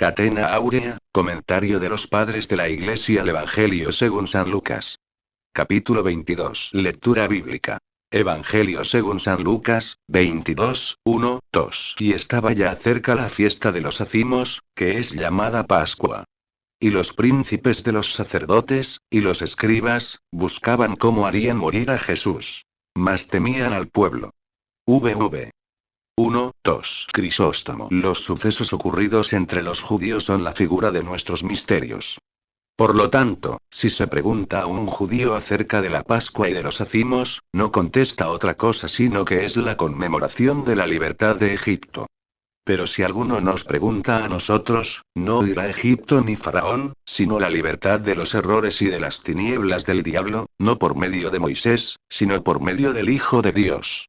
Catena Áurea, comentario de los padres de la Iglesia al Evangelio según San Lucas. Capítulo 22. Lectura bíblica. Evangelio según San Lucas, 22, 1, 2. Y estaba ya cerca la fiesta de los ázimos, que es llamada Pascua. Y los príncipes de los sacerdotes, y los escribas, buscaban cómo harían morir a Jesús. Mas temían al pueblo. VV 1, 2. Crisóstomo. Los sucesos ocurridos entre los judíos son la figura de nuestros misterios. Por lo tanto, si se pregunta a un judío acerca de la Pascua y de los ázimos, no contesta otra cosa sino que es la conmemoración de la libertad de Egipto. Pero si alguno nos pregunta a nosotros, no irá Egipto ni Faraón, sino la libertad de los errores y de las tinieblas del diablo, no por medio de Moisés, sino por medio del Hijo de Dios.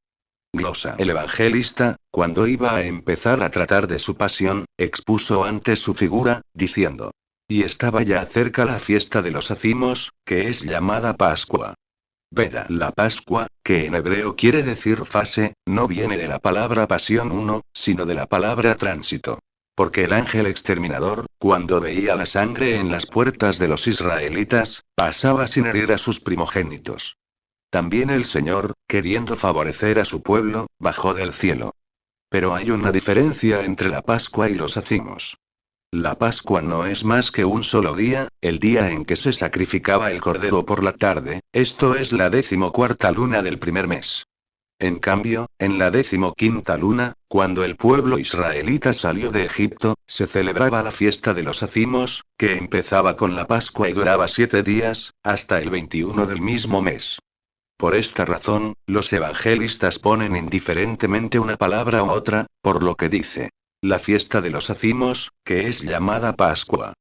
Glosa. El evangelista, cuando iba a empezar a tratar de su pasión, expuso antes su figura, diciendo: y estaba ya cerca la fiesta de los ázimos, que es llamada Pascua. Veda. La Pascua, que en hebreo quiere decir fase, no viene de la palabra pasión uno, sino de la palabra tránsito. Porque el ángel exterminador, cuando veía la sangre en las puertas de los israelitas, pasaba sin herir a sus primogénitos. También el Señor, queriendo favorecer a su pueblo, bajó del cielo. Pero hay una diferencia entre la Pascua y los ázimos. La Pascua no es más que un solo día, el día en que se sacrificaba el cordero por la tarde, esto es la 14ª luna del primer mes. En cambio, en la 15ª luna, cuando el pueblo israelita salió de Egipto, se celebraba la fiesta de los ázimos, que empezaba con la Pascua y duraba 7 días, hasta el 21 del mismo mes. Por esta razón, los evangelistas ponen indiferentemente una palabra u otra, por lo que dice: la fiesta de los ázimos, que es llamada Pascua.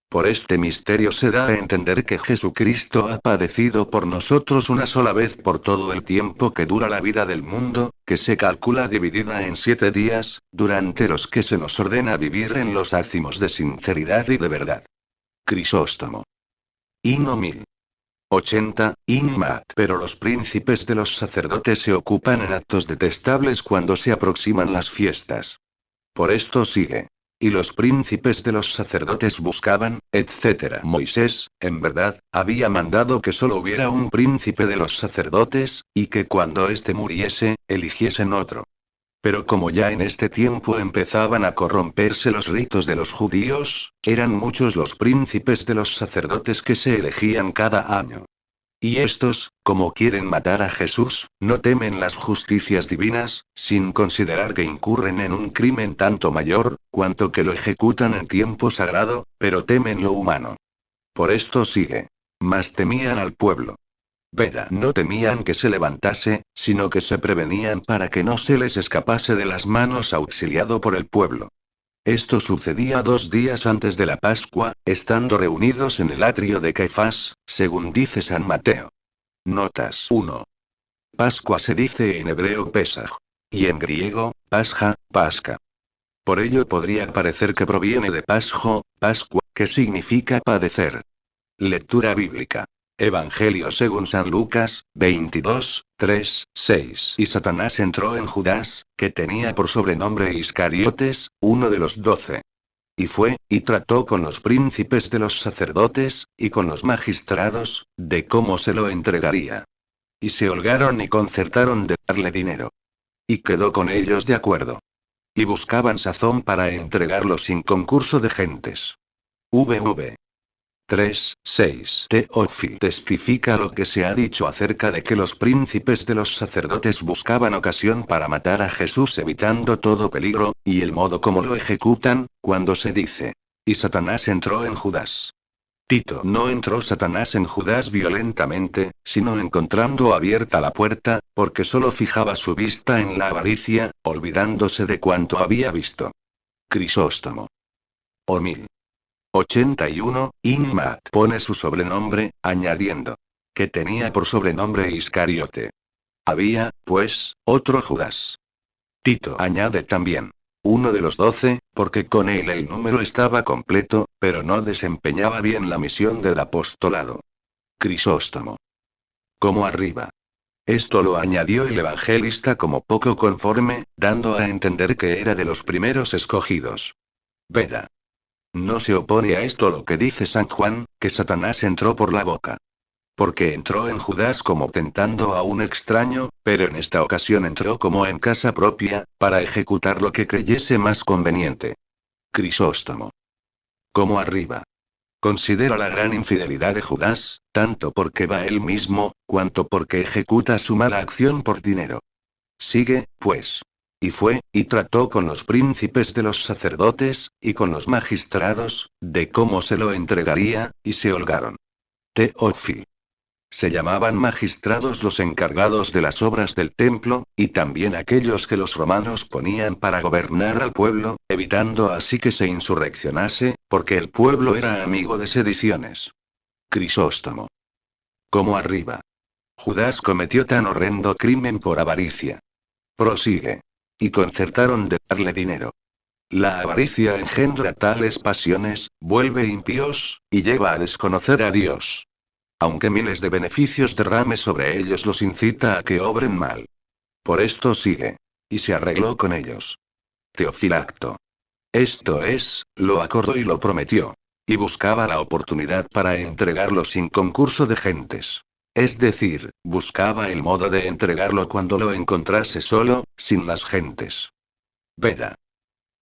Por este misterio se da a entender que Jesucristo ha padecido por nosotros una sola vez por todo el tiempo que dura la vida del mundo, que se calcula dividida en 7 días, durante los que se nos ordena vivir en los ázimos de sinceridad y de verdad. Crisóstomo. Himno 1080, Inmat. Pero los príncipes de los sacerdotes se ocupan en actos detestables cuando se aproximan las fiestas. Por esto sigue. Y los príncipes de los sacerdotes buscaban, etc. Moisés, en verdad, había mandado que solo hubiera un príncipe de los sacerdotes, y que cuando éste muriese, eligiesen otro. Pero como ya en este tiempo empezaban a corromperse los ritos de los judíos, eran muchos los príncipes de los sacerdotes que se elegían cada año. Y estos, como quieren matar a Jesús, no temen las justicias divinas, sin considerar que incurren en un crimen tanto mayor, cuanto que lo ejecutan en tiempo sagrado, pero temen lo humano. Por esto sigue. Mas temían al pueblo. Veda. No temían que se levantase, sino que se prevenían para que no se les escapase de las manos auxiliado por el pueblo. Esto sucedía 2 días antes de la Pascua, estando reunidos en el atrio de Caifás, según dice San Mateo. Notas 1. Pascua se dice en hebreo Pesaj. Y en griego, Pasja, Pasca. Por ello podría parecer que proviene de Pasjo, Pascua, que significa padecer. Lectura bíblica. Evangelio según San Lucas, 22, 3, 6. Y Satanás entró en Judas, que tenía por sobrenombre Iscariotes, uno de los 12. Y fue, y trató con los príncipes de los sacerdotes, y con los magistrados, de cómo se lo entregaría. Y se holgaron y concertaron de darle dinero. Y quedó con ellos de acuerdo. Y buscaban sazón para entregarlo sin concurso de gentes. VV 3, 6. Teófilo testifica lo que se ha dicho acerca de que los príncipes de los sacerdotes buscaban ocasión para matar a Jesús evitando todo peligro, y el modo como lo ejecutan, cuando se dice: y Satanás entró en Judas. Tito. No entró Satanás en Judas violentamente, sino encontrando abierta la puerta, porque solo fijaba su vista en la avaricia, olvidándose de cuanto había visto. Crisóstomo. O 1081, Inmat pone su sobrenombre, añadiendo que tenía por sobrenombre Iscariote. Había, pues, otro Judas. Tito añade también uno de los 12, porque con él el número estaba completo, pero no desempeñaba bien la misión del apostolado. Crisóstomo. Como arriba. Esto lo añadió el evangelista como poco conforme, dando a entender que era de los primeros escogidos. Veda. No se opone a esto lo que dice San Juan, que Satanás entró por la boca. Porque entró en Judas como tentando a un extraño, pero en esta ocasión entró como en casa propia, para ejecutar lo que creyese más conveniente. Crisóstomo. Como arriba. Considera la gran infidelidad de Judas, tanto porque va él mismo, cuanto porque ejecuta su mala acción por dinero. Sigue, pues. Y fue, y trató con los príncipes de los sacerdotes, y con los magistrados, de cómo se lo entregaría, y se holgaron. Teófilo. Se llamaban magistrados los encargados de las obras del templo, y también aquellos que los romanos ponían para gobernar al pueblo, evitando así que se insurreccionase, porque el pueblo era amigo de sediciones. Crisóstomo. Como arriba. Judas cometió tan horrendo crimen por avaricia. Prosigue. Y concertaron de darle dinero. La avaricia engendra tales pasiones, vuelve impíos, y lleva a desconocer a Dios. Aunque miles de beneficios derrame sobre ellos, los incita a que obren mal. Por esto sigue. Y se arregló con ellos. Teofilacto. Esto es, lo acordó y lo prometió. Y buscaba la oportunidad para entregarlo sin concurso de gentes. Es decir, buscaba el modo de entregarlo cuando lo encontrase solo, sin las gentes. Veda.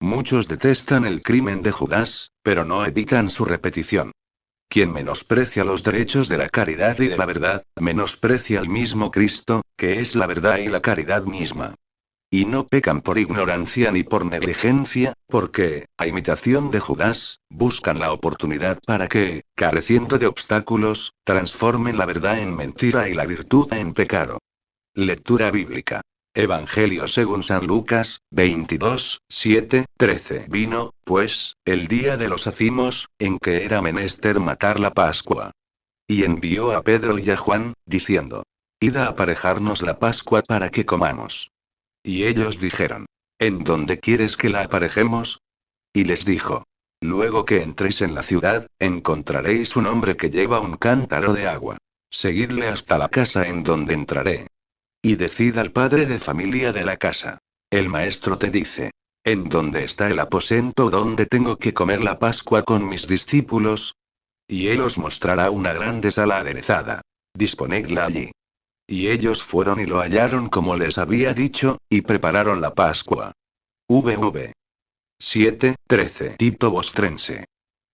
Muchos detestan el crimen de Judas, pero no evitan su repetición. Quien menosprecia los derechos de la caridad y de la verdad, menosprecia al mismo Cristo, que es la verdad y la caridad misma. Y no pecan por ignorancia ni por negligencia, porque, a imitación de Judas, buscan la oportunidad para que, careciendo de obstáculos, transformen la verdad en mentira y la virtud en pecado. Lectura bíblica. Evangelio según San Lucas, 22, 7, 13. Vino, pues, el día de los ázimos, en que era menester matar la Pascua. Y envió a Pedro y a Juan, diciendo: Id a aparejarnos la Pascua para que comamos. Y ellos dijeron: ¿En dónde quieres que la aparejemos? Y les dijo: Luego que entréis en la ciudad, encontraréis un hombre que lleva un cántaro de agua. Seguidle hasta la casa en donde entraré. Y decid al padre de familia de la casa: El maestro te dice: ¿En dónde está el aposento donde tengo que comer la Pascua con mis discípulos? Y él os mostrará una grande sala aderezada. Disponedla allí. Y ellos fueron y lo hallaron como les había dicho, y prepararon la Pascua. VV 7:13. Tito Bostrense.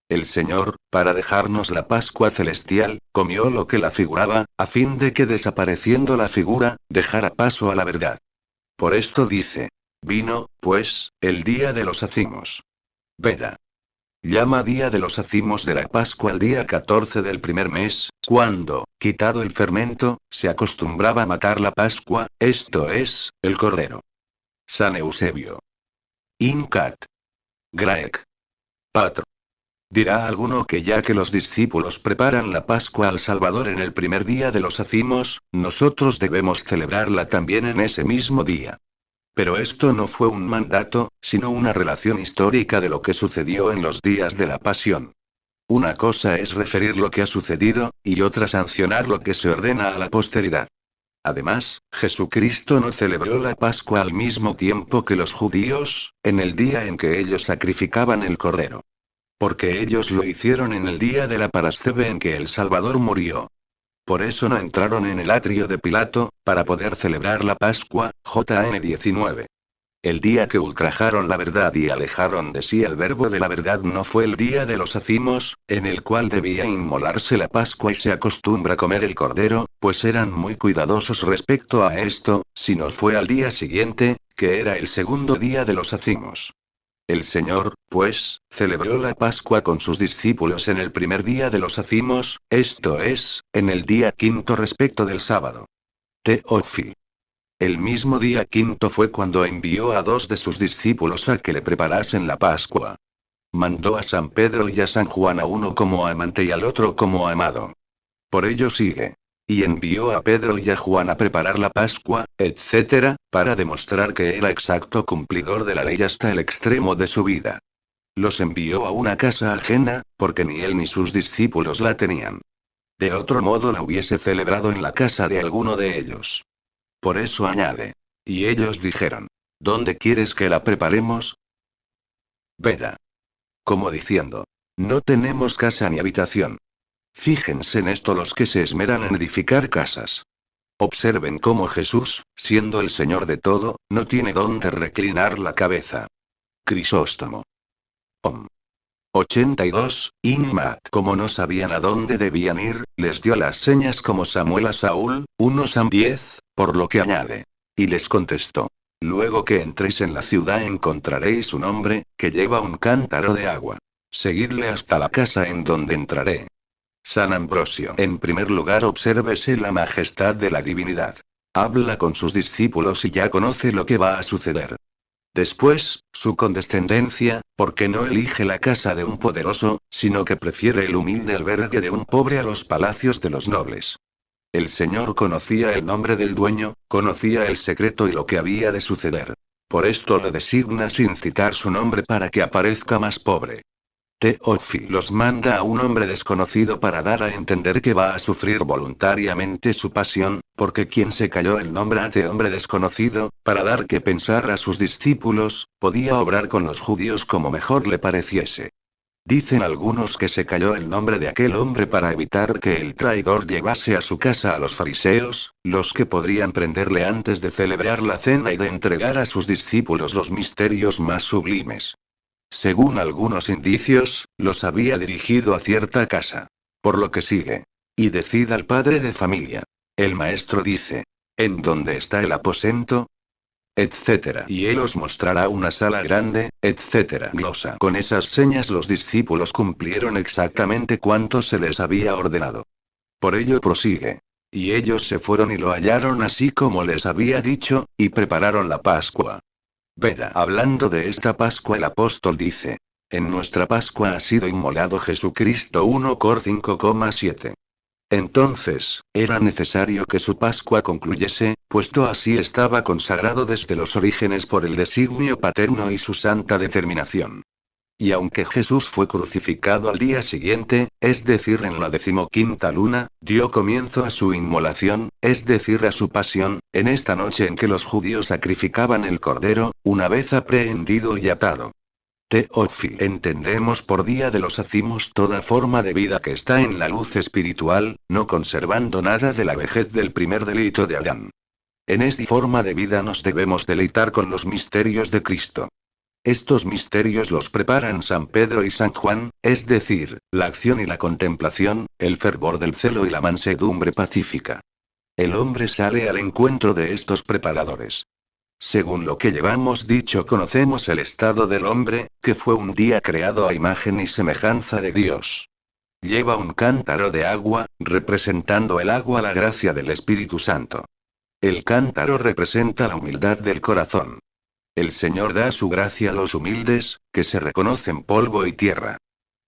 El Señor, para dejarnos la Pascua celestial, comió lo que la figuraba, a fin de que desapareciendo la figura, dejara paso a la verdad. Por esto dice: Vino, pues, el día de los ázimos. Veda. Llama día de los ázimos de la Pascua al día 14 del primer mes, cuando, quitado el fermento, se acostumbraba a matar la Pascua, esto es, el cordero. San Eusebio. Incat. Graec. Patro. Dirá alguno que ya que los discípulos preparan la Pascua al Salvador en el primer día de los ázimos, nosotros debemos celebrarla también en ese mismo día. Pero esto no fue un mandato, sino una relación histórica de lo que sucedió en los días de la Pasión. Una cosa es referir lo que ha sucedido, y otra sancionar lo que se ordena a la posteridad. Además, Jesucristo no celebró la Pascua al mismo tiempo que los judíos, en el día en que ellos sacrificaban el cordero. Porque ellos lo hicieron en el día de la Parasceve en que el Salvador murió. Por eso no entraron en el atrio de Pilato, para poder celebrar la Pascua, JN 19. El día que ultrajaron la verdad y alejaron de sí el verbo de la verdad no fue el día de los ázimos, en el cual debía inmolarse la Pascua y se acostumbra comer el cordero, pues eran muy cuidadosos respecto a esto, sino fue al día siguiente, que era el segundo día de los ázimos. El Señor, pues, celebró la Pascua con sus discípulos en el primer día de los ázimos, esto es, en el día quinto respecto del sábado. Teófilo. El mismo día quinto fue cuando envió a dos de sus discípulos a que le preparasen la Pascua. Mandó a San Pedro y a San Juan, a uno como amante y al otro como amado. Por ello sigue. Y envió a Pedro y a Juan a preparar la Pascua, etc., para demostrar que era exacto cumplidor de la ley hasta el extremo de su vida. Los envió a una casa ajena, porque ni él ni sus discípulos la tenían. De otro modo la hubiese celebrado en la casa de alguno de ellos. Por eso añade. Y ellos dijeron: ¿Dónde quieres que la preparemos? Veda. como diciendo: no tenemos casa ni habitación. Fíjense en esto los que se esmeran en edificar casas. Observen cómo Jesús, siendo el Señor de todo, no tiene dónde reclinar la cabeza. Crisóstomo. Om. 82, Inmat. Como no sabían a dónde debían ir, les dio las señas como Samuel a Saúl, 1 Sam 10, por lo que añade. Y les contestó: luego que entréis en la ciudad encontraréis un hombre, que lleva un cántaro de agua. Seguidle hasta la casa en donde entraré. San Ambrosio. En primer lugar, obsérvese la majestad de la divinidad. Habla con sus discípulos y ya conoce lo que va a suceder. Después, su condescendencia, porque no elige la casa de un poderoso, sino que prefiere el humilde albergue de un pobre a los palacios de los nobles. El Señor conocía el nombre del dueño, conocía el secreto y lo que había de suceder. Por esto lo designa sin citar su nombre para que aparezca más pobre. Teófilos manda a un hombre desconocido para dar a entender que va a sufrir voluntariamente su pasión, porque quien se calló el nombre de hombre desconocido, para dar que pensar a sus discípulos, podía obrar con los judíos como mejor le pareciese. Dicen algunos que se calló el nombre de aquel hombre para evitar que el traidor llevase a su casa a los fariseos, los que podrían prenderle antes de celebrar la cena y de entregar a sus discípulos los misterios más sublimes. Según algunos indicios, los había dirigido a cierta casa. Por lo que sigue. Y decid al padre de familia. El maestro dice: ¿en dónde está el aposento? Etcétera. Y él os mostrará una sala grande, etcétera. Glosa. Con esas señas los discípulos cumplieron exactamente cuanto se les había ordenado. Por ello prosigue. Y ellos se fueron y lo hallaron así como les había dicho, y prepararon la Pascua. Veda. Hablando de esta Pascua el apóstol dice: en nuestra Pascua ha sido inmolado Jesucristo. 1 Cor 5,7. Entonces, era necesario que su Pascua concluyese, puesto así estaba consagrado desde los orígenes por el designio paterno y su santa determinación. Y aunque Jesús fue crucificado al día siguiente, es decir en la 15ª luna, dio comienzo a su inmolación, es decir a su pasión, en esta noche en que los judíos sacrificaban el cordero, una vez aprehendido y atado. Teófilo. Entendemos por día de los hacimos toda forma de vida que está en la luz espiritual, no conservando nada de la vejez del primer delito de Adán. En esta forma de vida nos debemos deleitar con los misterios de Cristo. Estos misterios los preparan San Pedro y San Juan, es decir, la acción y la contemplación, el fervor del celo y la mansedumbre pacífica. El hombre sale al encuentro de estos preparadores. Según lo que llevamos dicho, conocemos el estado del hombre, que fue un día creado a imagen y semejanza de Dios. Lleva un cántaro de agua, representando el agua la gracia del Espíritu Santo. El cántaro representa la humildad del corazón. El Señor da su gracia a los humildes, que se reconocen polvo y tierra.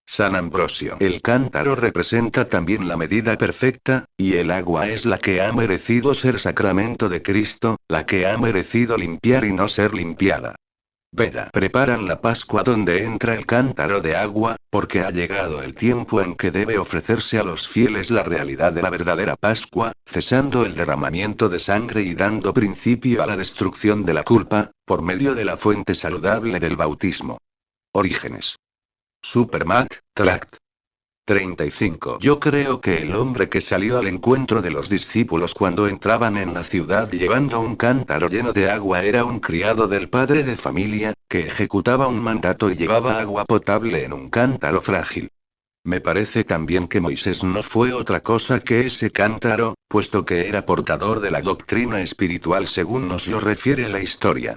San Ambrosio. El cántaro representa también la medida perfecta, y el agua es la que ha merecido ser sacramento de Cristo, la que ha merecido limpiar y no ser limpiada. Veda. Preparan la Pascua donde entra el cántaro de agua, porque ha llegado el tiempo en que debe ofrecerse a los fieles la realidad de la verdadera Pascua, cesando el derramamiento de sangre y dando principio a la destrucción de la culpa, por medio de la fuente saludable del bautismo. Orígenes. Supermat, Tract. 35. Yo creo que el hombre que salió al encuentro de los discípulos cuando entraban en la ciudad llevando un cántaro lleno de agua era un criado del padre de familia, que ejecutaba un mandato y llevaba agua potable en un cántaro frágil. Me parece también que Moisés no fue otra cosa que ese cántaro, puesto que era portador de la doctrina espiritual según nos lo refiere la historia.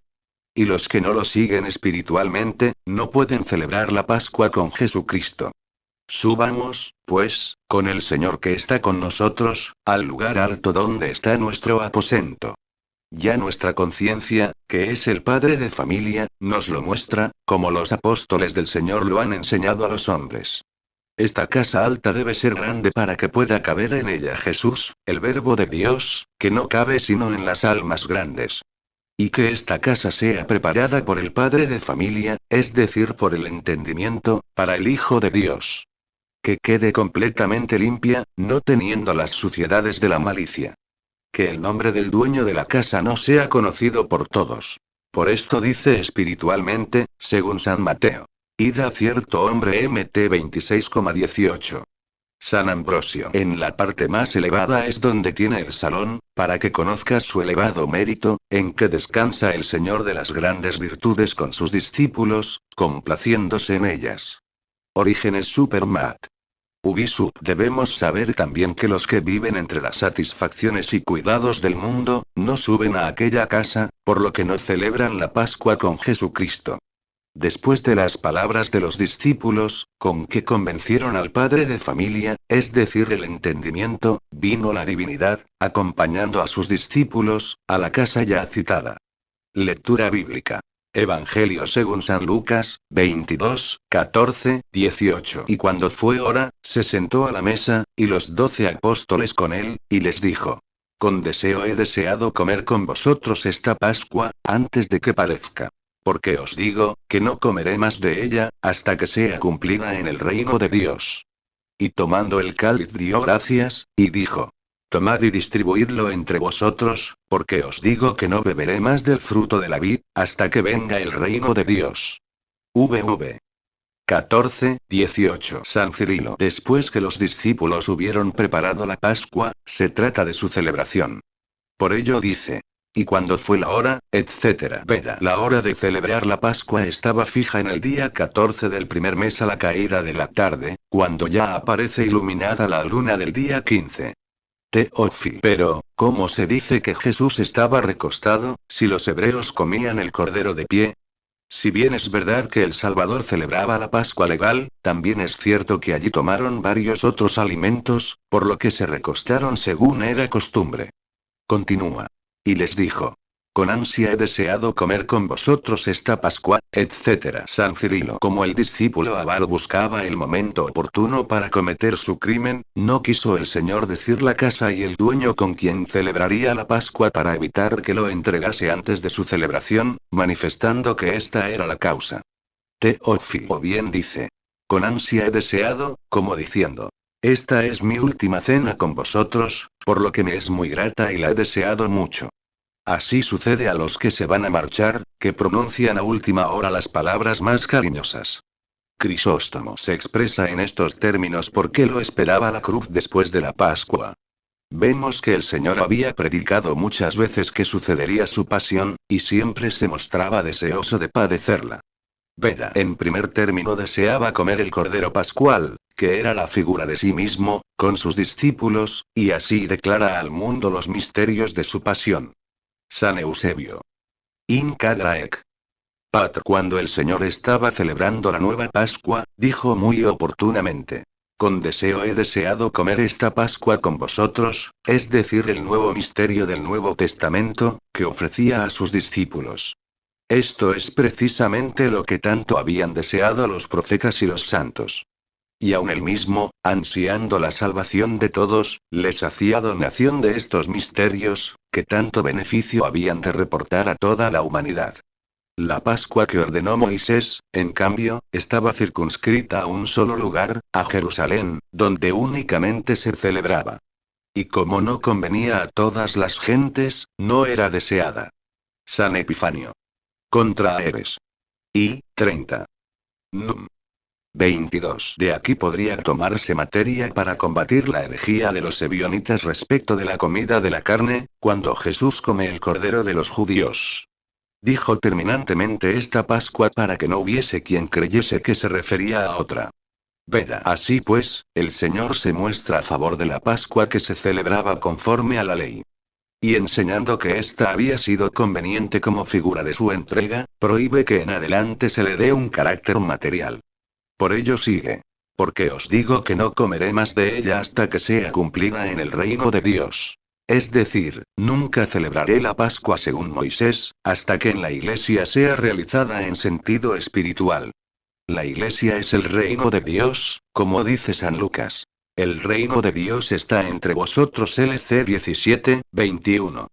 Y los que no lo siguen espiritualmente, no pueden celebrar la Pascua con Jesucristo. Subamos, pues, con el Señor que está con nosotros, al lugar alto donde está nuestro aposento. Ya nuestra conciencia, que es el Padre de familia, nos lo muestra, como los apóstoles del Señor lo han enseñado a los hombres. Esta casa alta debe ser grande para que pueda caber en ella Jesús, el Verbo de Dios, que no cabe sino en las almas grandes. Y que esta casa sea preparada por el Padre de familia, es decir, por el entendimiento, para el Hijo de Dios. Que quede completamente limpia, no teniendo las suciedades de la malicia. Que el nombre del dueño de la casa no sea conocido por todos. Por esto dice espiritualmente, según San Mateo. Id a cierto hombre MT 26,18. San Ambrosio. En la parte más elevada es donde tiene el salón, para que conozcas su elevado mérito, en que descansa el Señor de las grandes virtudes con sus discípulos, complaciéndose en ellas. Orígenes Supermat. Ubisub. Debemos saber también que los que viven entre las satisfacciones y cuidados del mundo, no suben a aquella casa, por lo que no celebran la Pascua con Jesucristo. Después de las palabras de los discípulos, con que convencieron al padre de familia, es decir, el entendimiento, vino la divinidad, acompañando a sus discípulos, a la casa ya citada. Lectura bíblica. Evangelio según San Lucas, 22, 14, 18. Y cuando fue hora, se sentó a la mesa, y los 12 apóstoles con él, y les dijo: Con deseo he deseado comer con vosotros esta Pascua, antes de que parezca. Porque os digo, que no comeré más de ella, hasta que sea cumplida en el reino de Dios. Y tomando el cáliz dio gracias, y dijo: Tomad y distribuidlo entre vosotros, porque os digo que no beberé más del fruto de la vid, hasta que venga el reino de Dios. VV 14, 18. San Cirilo. Después que los discípulos hubieron preparado la Pascua, se trata de su celebración. Por ello dice: Y cuando fue la hora, etc. Veda. La hora de celebrar la Pascua estaba fija en el día 14 del primer mes a la caída de la tarde, cuando ya aparece iluminada la luna del día 15. Teófilo. Pero, ¿cómo se dice que Jesús estaba recostado, si los hebreos comían el cordero de pie? Si bien es verdad que el Salvador celebraba la Pascua legal, también es cierto que allí tomaron varios otros alimentos, por lo que se recostaron según era costumbre. Continúa. Y les dijo: Con ansia he deseado comer con vosotros esta Pascua, etc. San Cirilo. Como el discípulo Abad buscaba el momento oportuno para cometer su crimen, no quiso el Señor decir la casa y el dueño con quien celebraría la Pascua para evitar que lo entregase antes de su celebración, manifestando que esta era la causa. Teófilo. O bien dice: Con ansia he deseado, como diciendo: Esta es mi última cena con vosotros, por lo que me es muy grata y la he deseado mucho. Así sucede a los que se van a marchar, que pronuncian a última hora las palabras más cariñosas. Crisóstomo se expresa en estos términos porque lo esperaba la cruz después de la Pascua. Vemos que el Señor había predicado muchas veces que sucedería su pasión, y siempre se mostraba deseoso de padecerla. Veda. En primer término deseaba comer el Cordero Pascual, que era la figura de sí mismo, con sus discípulos, y así declara al mundo los misterios de su pasión. San Eusebio. Inca Graec. Patr. Cuando el Señor estaba celebrando la nueva Pascua, dijo muy oportunamente: Con deseo he deseado comer esta Pascua con vosotros, es decir, el nuevo misterio del Nuevo Testamento, que ofrecía a sus discípulos. Esto es precisamente lo que tanto habían deseado los profetas y los santos. Y aun él mismo, ansiando la salvación de todos, les hacía donación de estos misterios, que tanto beneficio habían de reportar a toda la humanidad. La Pascua que ordenó Moisés, en cambio, estaba circunscrita a un solo lugar, a Jerusalén, donde únicamente se celebraba. Y como no convenía a todas las gentes, no era deseada. San Epifanio. Contra Aeres. I. 30. Num. 22. De aquí podría tomarse materia para combatir la herejía de los ebionitas respecto de la comida de la carne, cuando Jesús come el cordero de los judíos. Dijo terminantemente esta Pascua para que no hubiese quien creyese que se refería a otra. Veda. Así pues, el Señor se muestra a favor de la Pascua que se celebraba conforme a la ley. Y enseñando que ésta había sido conveniente como figura de su entrega, prohíbe que en adelante se le dé un carácter material. Por ello sigue: Porque os digo que no comeré más de ella hasta que sea cumplida en el reino de Dios. Es decir, nunca celebraré la Pascua según Moisés, hasta que en la Iglesia sea realizada en sentido espiritual. La Iglesia es el reino de Dios, como dice San Lucas. El reino de Dios está entre vosotros. LC 17, 21.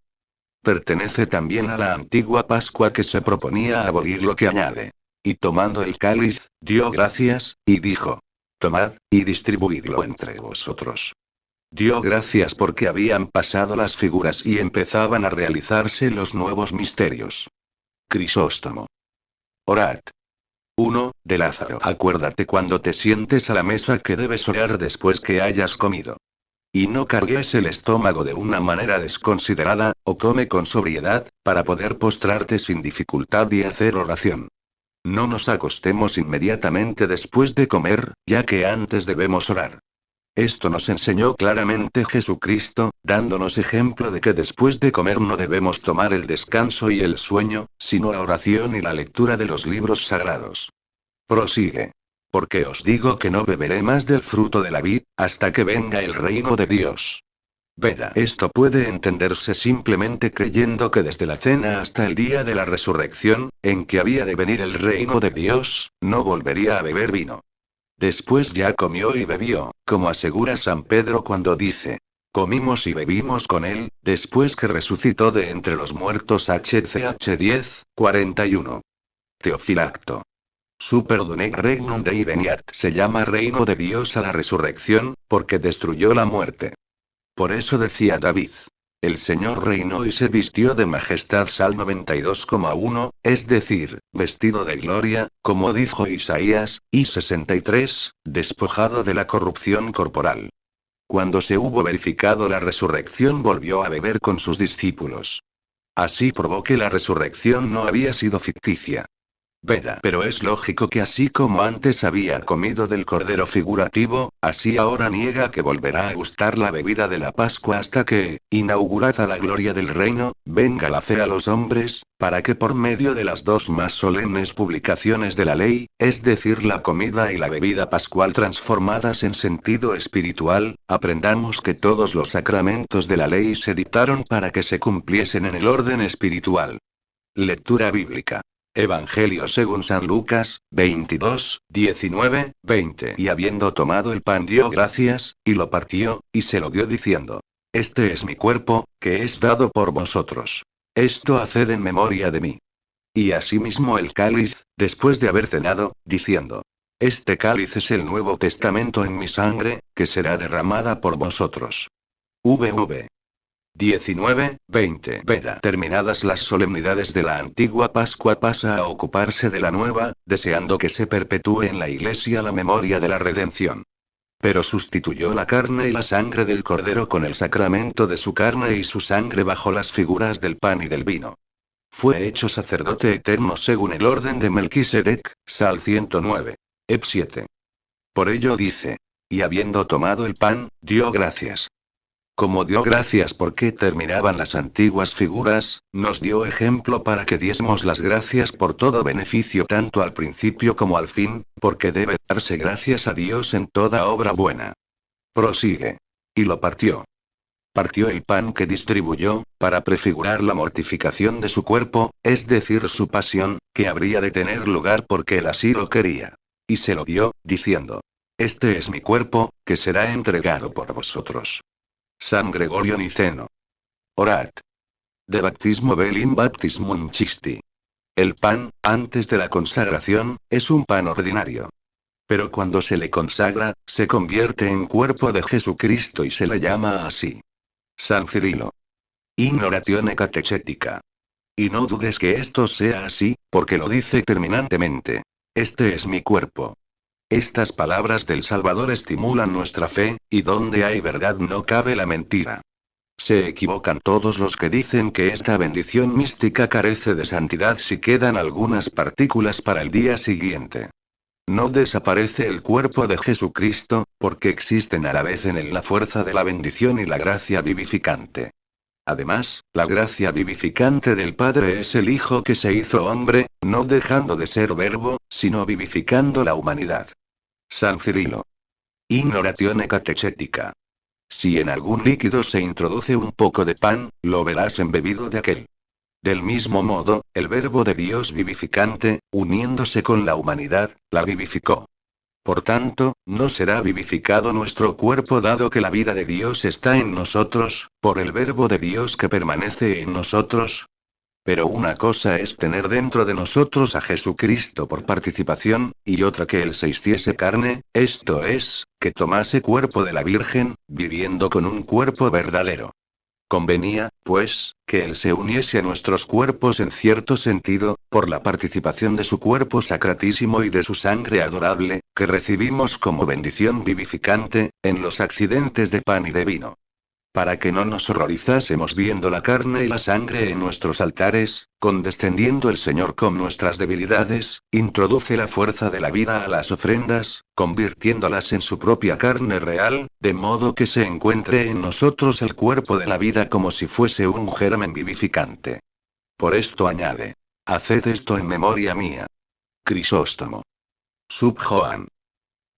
Pertenece también a la antigua Pascua que se proponía abolir lo que añade. Y tomando el cáliz, dio gracias, y dijo: Tomad, y distribuidlo entre vosotros. Dio gracias porque habían pasado las figuras y empezaban a realizarse los nuevos misterios. Crisóstomo. Orad. 1. De Lázaro. Acuérdate cuando te sientes a la mesa que debes orar después que hayas comido. Y no cargues el estómago de una manera desconsiderada, o come con sobriedad, para poder postrarte sin dificultad y hacer oración. No nos acostemos inmediatamente después de comer, ya que antes debemos orar. Esto nos enseñó claramente Jesucristo, dándonos ejemplo de que después de comer no debemos tomar el descanso y el sueño, sino la oración y la lectura de los libros sagrados. Prosigue. Porque os digo que no beberé más del fruto de la vid, hasta que venga el reino de Dios. Veda. Esto puede entenderse simplemente creyendo que desde la cena hasta el día de la resurrección, en que había de venir el reino de Dios, no volvería a beber vino. Después ya comió y bebió, como asegura San Pedro cuando dice: comimos y bebimos con él, después que resucitó de entre los muertos. HCH 10, 41. Teofilacto. Super donec regnum Dei veniat. Se llama reino de Dios a la resurrección, porque destruyó la muerte. Por eso decía David: el Señor reinó y se vistió de majestad. Salmo 92,1, es decir, vestido de gloria, como dijo Isaías, y 63, despojado de la corrupción corporal. Cuando se hubo verificado la resurrección, volvió a beber con sus discípulos. Así probó que la resurrección no había sido ficticia. Veda. Pero es lógico que así como antes había comido del cordero figurativo, así ahora niega que volverá a gustar la bebida de la Pascua hasta que, inaugurada la gloria del reino, venga la fe a los hombres, para que por medio de las dos más solemnes publicaciones de la ley, es decir, la comida y la bebida pascual transformadas en sentido espiritual, aprendamos que todos los sacramentos de la ley se dictaron para que se cumpliesen en el orden espiritual. Lectura bíblica. Evangelio según San Lucas, 22, 19, 20. Y habiendo tomado el pan dio gracias, y lo partió, y se lo dio diciendo: este es mi cuerpo, que es dado por vosotros. Esto haced en memoria de mí. Y asimismo el cáliz, después de haber cenado, diciendo: este cáliz es el Nuevo Testamento en mi sangre, que será derramada por vosotros. VV 19, 20. Veda. Terminadas las solemnidades de la antigua Pascua, pasa a ocuparse de la nueva, deseando que se perpetúe en la Iglesia la memoria de la redención. Pero sustituyó la carne y la sangre del Cordero con el sacramento de su carne y su sangre bajo las figuras del pan y del vino. Fue hecho sacerdote eterno según el orden de Melquisedec, Sal 109. Ep 7. Por ello dice: y habiendo tomado el pan, dio gracias. Como dio gracias porque terminaban las antiguas figuras, nos dio ejemplo para que diésemos las gracias por todo beneficio tanto al principio como al fin, porque debe darse gracias a Dios en toda obra buena. Prosigue. Y lo partió. Partió el pan que distribuyó, para prefigurar la mortificación de su cuerpo, es decir, su pasión, que habría de tener lugar porque él así lo quería. Y se lo dio, diciendo: este es mi cuerpo, que será entregado por vosotros. San Gregorio Niceno. Orad. De baptismo velim baptismum chisti. El pan, antes de la consagración, es un pan ordinario. Pero cuando se le consagra, se convierte en cuerpo de Jesucristo y se le llama así. San Cirilo. In oratione catechetica. Y no dudes que esto sea así, porque lo dice terminantemente: este es mi cuerpo. Estas palabras del Salvador estimulan nuestra fe, y donde hay verdad no cabe la mentira. Se equivocan todos los que dicen que esta bendición mística carece de santidad si quedan algunas partículas para el día siguiente. No desaparece el cuerpo de Jesucristo, porque existen a la vez en él la fuerza de la bendición y la gracia vivificante. Además, la gracia vivificante del Padre es el Hijo que se hizo hombre, no dejando de ser verbo, sino vivificando la humanidad. San Cirilo. In oratione catechetica. Si en algún líquido se introduce un poco de pan, lo verás embebido de aquel. Del mismo modo, el Verbo de Dios vivificante, uniéndose con la humanidad, la vivificó. Por tanto, no será vivificado nuestro cuerpo dado que la vida de Dios está en nosotros, por el Verbo de Dios que permanece en nosotros. Pero una cosa es tener dentro de nosotros a Jesucristo por participación, y otra que Él se hiciese carne, esto es, que tomase cuerpo de la Virgen, viviendo con un cuerpo verdadero. Convenía, pues, que Él se uniese a nuestros cuerpos en cierto sentido, por la participación de su cuerpo sacratísimo y de su sangre adorable, que recibimos como bendición vivificante, en los accidentes de pan y de vino. Para que no nos horrorizásemos viendo la carne y la sangre en nuestros altares, condescendiendo el Señor con nuestras debilidades, introduce la fuerza de la vida a las ofrendas, convirtiéndolas en su propia carne real, de modo que se encuentre en nosotros el cuerpo de la vida como si fuese un germen vivificante. Por esto añade: haced esto en memoria mía. Crisóstomo. Sub Joan.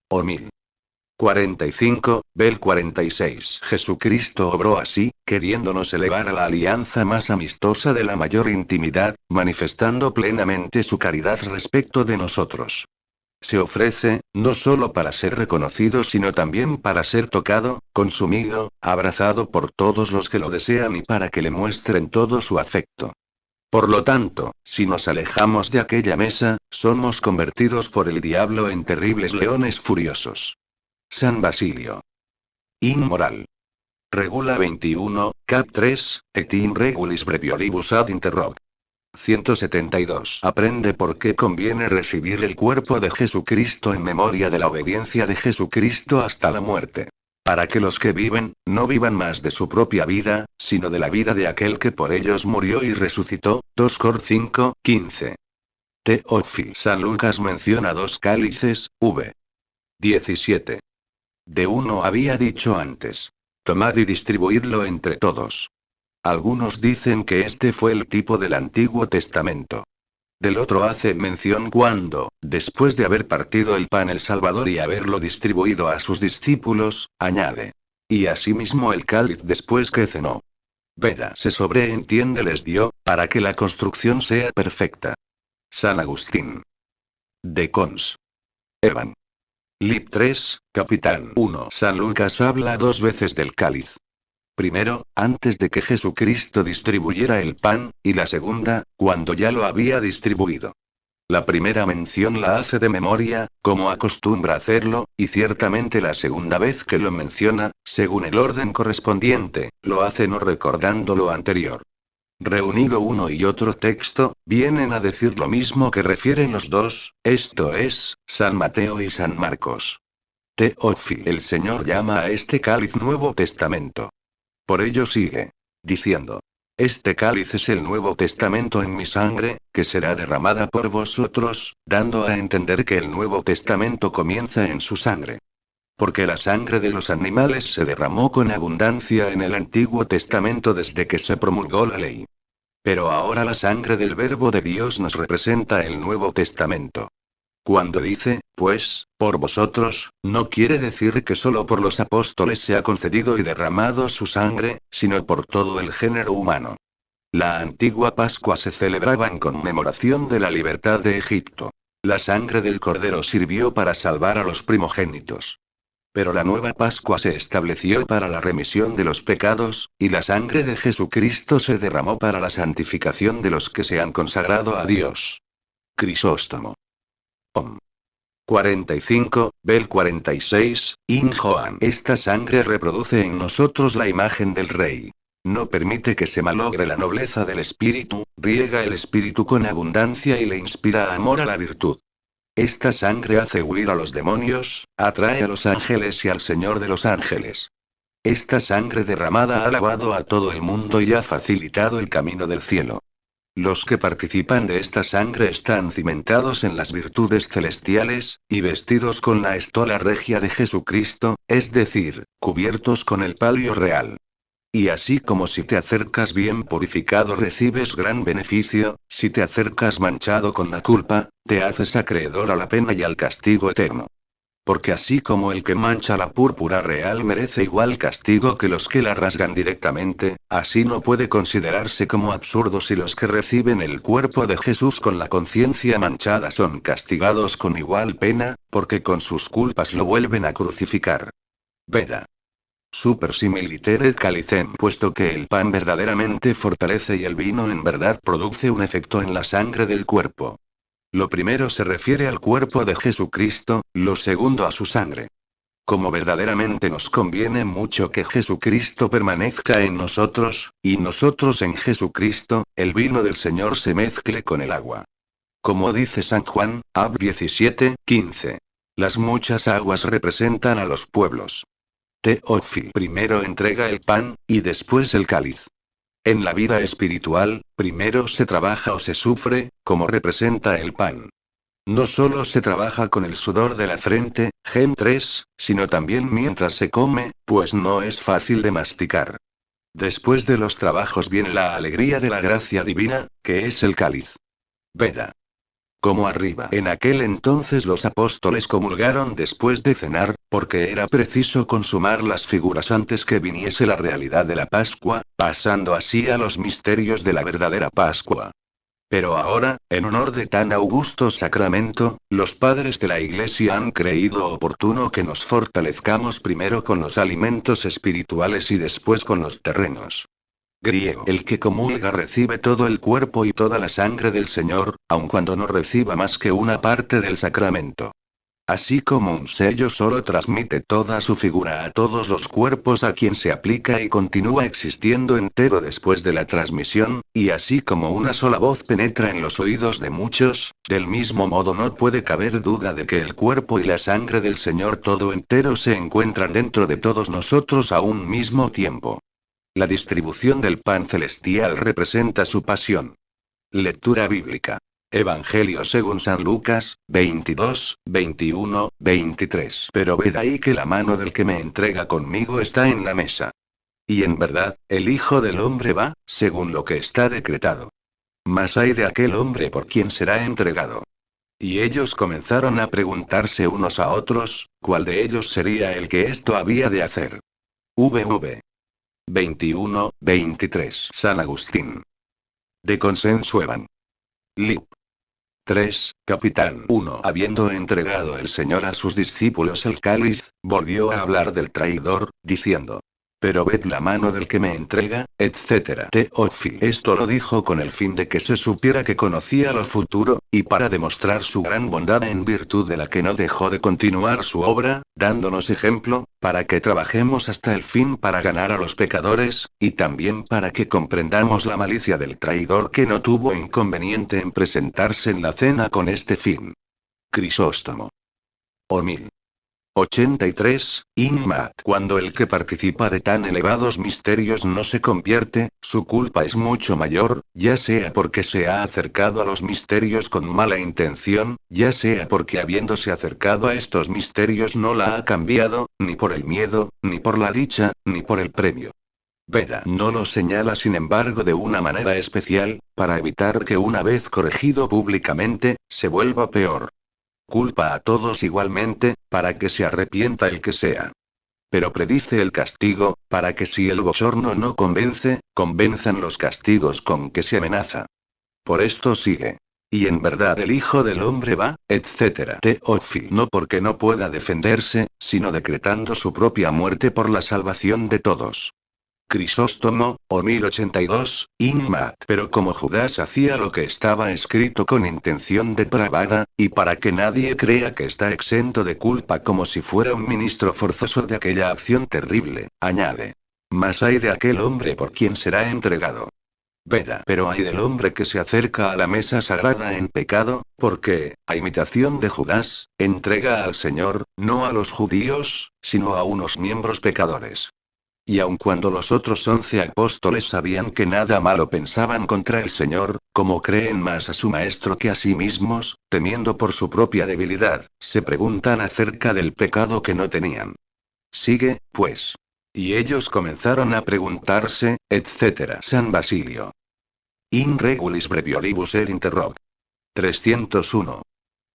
O 1045, Bel 46. Jesucristo obró así, queriéndonos elevar a la alianza más amistosa de la mayor intimidad, manifestando plenamente su caridad respecto de nosotros. Se ofrece, no solo para ser reconocido sino también para ser tocado, consumido, abrazado por todos los que lo desean y para que le muestren todo su afecto. Por lo tanto, si nos alejamos de aquella mesa, somos convertidos por el diablo en terribles leones furiosos. San Basilio. Inmoral. Regula 21, cap 3, et in regulis brevioribus ad interrog. 172. Aprende por qué conviene recibir el cuerpo de Jesucristo en memoria de la obediencia de Jesucristo hasta la muerte. Para que los que viven, no vivan más de su propia vida, sino de la vida de aquel que por ellos murió y resucitó. 2 Cor 5, 15. Teófil. San Lucas menciona 2 cálices, v. 17. De uno había dicho antes: tomad y distribuidlo entre todos. Algunos dicen que este fue el tipo del Antiguo Testamento. Del otro hace mención cuando, después de haber partido el pan el Salvador y haberlo distribuido a sus discípulos, añade: y asimismo el cáliz después que cenó. Veda se sobreentiende les dio, para que la construcción sea perfecta. San Agustín. De Cons. Evan. Lib 3, Capitán 1. San Lucas habla 2 veces del cáliz. Primero, antes de que Jesucristo distribuyera el pan, y la segunda, cuando ya lo había distribuido. La primera mención la hace de memoria, como acostumbra hacerlo, y ciertamente la segunda vez que lo menciona, según el orden correspondiente, lo hace no recordando lo anterior. Reunido uno y otro texto, vienen a decir lo mismo que refieren los dos, esto es, San Mateo y San Marcos. Teófil. El Señor llama a este cáliz Nuevo Testamento. Por ello sigue diciendo: este cáliz es el Nuevo Testamento en mi sangre, que será derramada por vosotros, dando a entender que el Nuevo Testamento comienza en su sangre. Porque la sangre de los animales se derramó con abundancia en el Antiguo Testamento desde que se promulgó la ley. Pero ahora la sangre del Verbo de Dios nos representa el Nuevo Testamento. Cuando dice, pues, por vosotros, no quiere decir que solo por los apóstoles se ha concedido y derramado su sangre, sino por todo el género humano. La antigua Pascua se celebraba en conmemoración de la libertad de Egipto. La sangre del Cordero sirvió para salvar a los primogénitos. Pero la nueva Pascua se estableció para la remisión de los pecados, y la sangre de Jesucristo se derramó para la santificación de los que se han consagrado a Dios. Crisóstomo. Om. 45, Bel 46, In Joan. Esta sangre reproduce en nosotros la imagen del Rey. No permite que se malogre la nobleza del espíritu, riega el espíritu con abundancia y le inspira amor a la virtud. Esta sangre hace huir a los demonios, atrae a los ángeles y al Señor de los ángeles. Esta sangre derramada ha lavado a todo el mundo y ha facilitado el camino del cielo. Los que participan de esta sangre están cimentados en las virtudes celestiales, y vestidos con la estola regia de Jesucristo, es decir, cubiertos con el palio real. Y así como si te acercas bien purificado recibes gran beneficio, si te acercas manchado con la culpa, te haces acreedor a la pena y al castigo eterno. Porque así como el que mancha la púrpura real merece igual castigo que los que la rasgan directamente, así no puede considerarse como absurdo si los que reciben el cuerpo de Jesús con la conciencia manchada son castigados con igual pena, porque con sus culpas lo vuelven a crucificar. Veda. Super similiter calicem. Puesto que el pan verdaderamente fortalece y el vino en verdad produce un efecto en la sangre del cuerpo. Lo primero se refiere al cuerpo de Jesucristo, lo segundo a su sangre. Como verdaderamente nos conviene mucho que Jesucristo permanezca en nosotros, y nosotros en Jesucristo, el vino del Señor se mezcle con el agua. Como dice San Juan, Ab 17:15. Las muchas aguas representan a los pueblos. Teófilo primero entrega el pan, y después el cáliz. En la vida espiritual, primero se trabaja o se sufre, como representa el pan. No solo se trabaja con el sudor de la frente, Gen 3, sino también mientras se come, pues no es fácil de masticar. Después de los trabajos viene la alegría de la gracia divina, que es el cáliz. Veda. Como arriba. En aquel entonces los apóstoles comulgaron después de cenar, porque era preciso consumar las figuras antes que viniese la realidad de la Pascua, pasando así a los misterios de la verdadera Pascua. Pero ahora, en honor de tan augusto sacramento, los padres de la Iglesia han creído oportuno que nos fortalezcamos primero con los alimentos espirituales y después con los terrenos. Griego. El que comulga recibe todo el cuerpo y toda la sangre del Señor, aun cuando no reciba más que una parte del sacramento. Así como un sello solo transmite toda su figura a todos los cuerpos a quien se aplica y continúa existiendo entero después de la transmisión, y así como una sola voz penetra en los oídos de muchos, del mismo modo no puede caber duda de que el cuerpo y la sangre del Señor todo entero se encuentran dentro de todos nosotros a un mismo tiempo. La distribución del pan celestial representa su pasión. Lectura bíblica. Evangelio según San Lucas, 22, 21, 23. Pero ved ahí que la mano del que me entrega conmigo está en la mesa. Y en verdad, el Hijo del Hombre va, según lo que está decretado. Mas hay de aquel hombre por quien será entregado. Y ellos comenzaron a preguntarse unos a otros, ¿cuál de ellos sería el que esto había de hacer? VV 21, 23. San Agustín. De consenso Evan. Lip. 3, Capitán 1. Habiendo entregado el Señor a sus discípulos el cáliz, volvió a hablar del traidor, diciendo: Pero ved la mano del que me entrega, etc. Teófilo. Esto lo dijo con el fin de que se supiera que conocía lo futuro, y para demostrar su gran bondad en virtud de la que no dejó de continuar su obra, dándonos ejemplo, para que trabajemos hasta el fin para ganar a los pecadores, y también para que comprendamos la malicia del traidor que no tuvo inconveniente en presentarse en la cena con este fin. Crisóstomo. O 1083, Inmat. Cuando el que participa de tan elevados misterios no se convierte, su culpa es mucho mayor, ya sea porque se ha acercado a los misterios con mala intención, ya sea porque habiéndose acercado a estos misterios no la ha cambiado, ni por el miedo, ni por la dicha, ni por el premio. Veda no lo señala sin embargo de una manera especial, para evitar que una vez corregido públicamente, se vuelva peor. Culpa a todos igualmente, para que se arrepienta el que sea. Pero predice el castigo, para que si el bochorno no convence, convenzan los castigos con que se amenaza. Por esto sigue. Y en verdad el Hijo del Hombre va, etc. Teófilo. No porque no pueda defenderse, sino decretando su propia muerte por la salvación de todos. Crisóstomo, o 1082, Inmat. Pero como Judas hacía lo que estaba escrito con intención depravada, y para que nadie crea que está exento de culpa como si fuera un ministro forzoso de aquella acción terrible, añade: Mas hay de aquel hombre por quien será entregado. Veda. Pero hay del hombre que se acerca a la mesa sagrada en pecado, porque, a imitación de Judas, entrega al Señor, no a los judíos, sino a unos miembros pecadores. Y aun cuando los otros 11 apóstoles sabían que nada malo pensaban contra el Señor, como creen más a su Maestro que a sí mismos, temiendo por su propia debilidad, se preguntan acerca del pecado que no tenían. Sigue, pues. Y ellos comenzaron a preguntarse, etc. San Basilio. In regulis brevioribus er interrog. 301.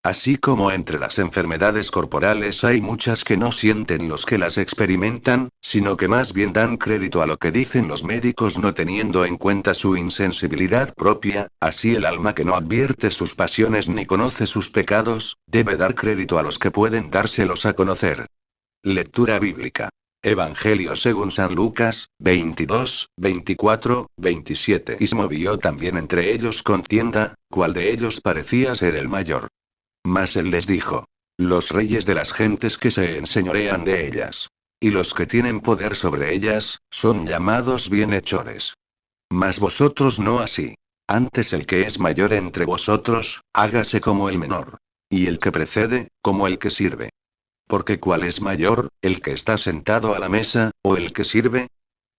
Así como entre las enfermedades corporales hay muchas que no sienten los que las experimentan, sino que más bien dan crédito a lo que dicen los médicos no teniendo en cuenta su insensibilidad propia, así el alma que no advierte sus pasiones ni conoce sus pecados, debe dar crédito a los que pueden dárselos a conocer. Lectura bíblica. Evangelio según San Lucas, 22, 24, 27. Y se movió también entre ellos contienda, cuál de ellos parecía ser el mayor. Mas él les dijo: Los reyes de las gentes que se enseñorean de ellas. Y los que tienen poder sobre ellas, son llamados bienhechores. Mas vosotros no así. Antes el que es mayor entre vosotros, hágase como el menor. Y el que precede, como el que sirve. Porque ¿cuál es mayor, el que está sentado a la mesa, o el que sirve?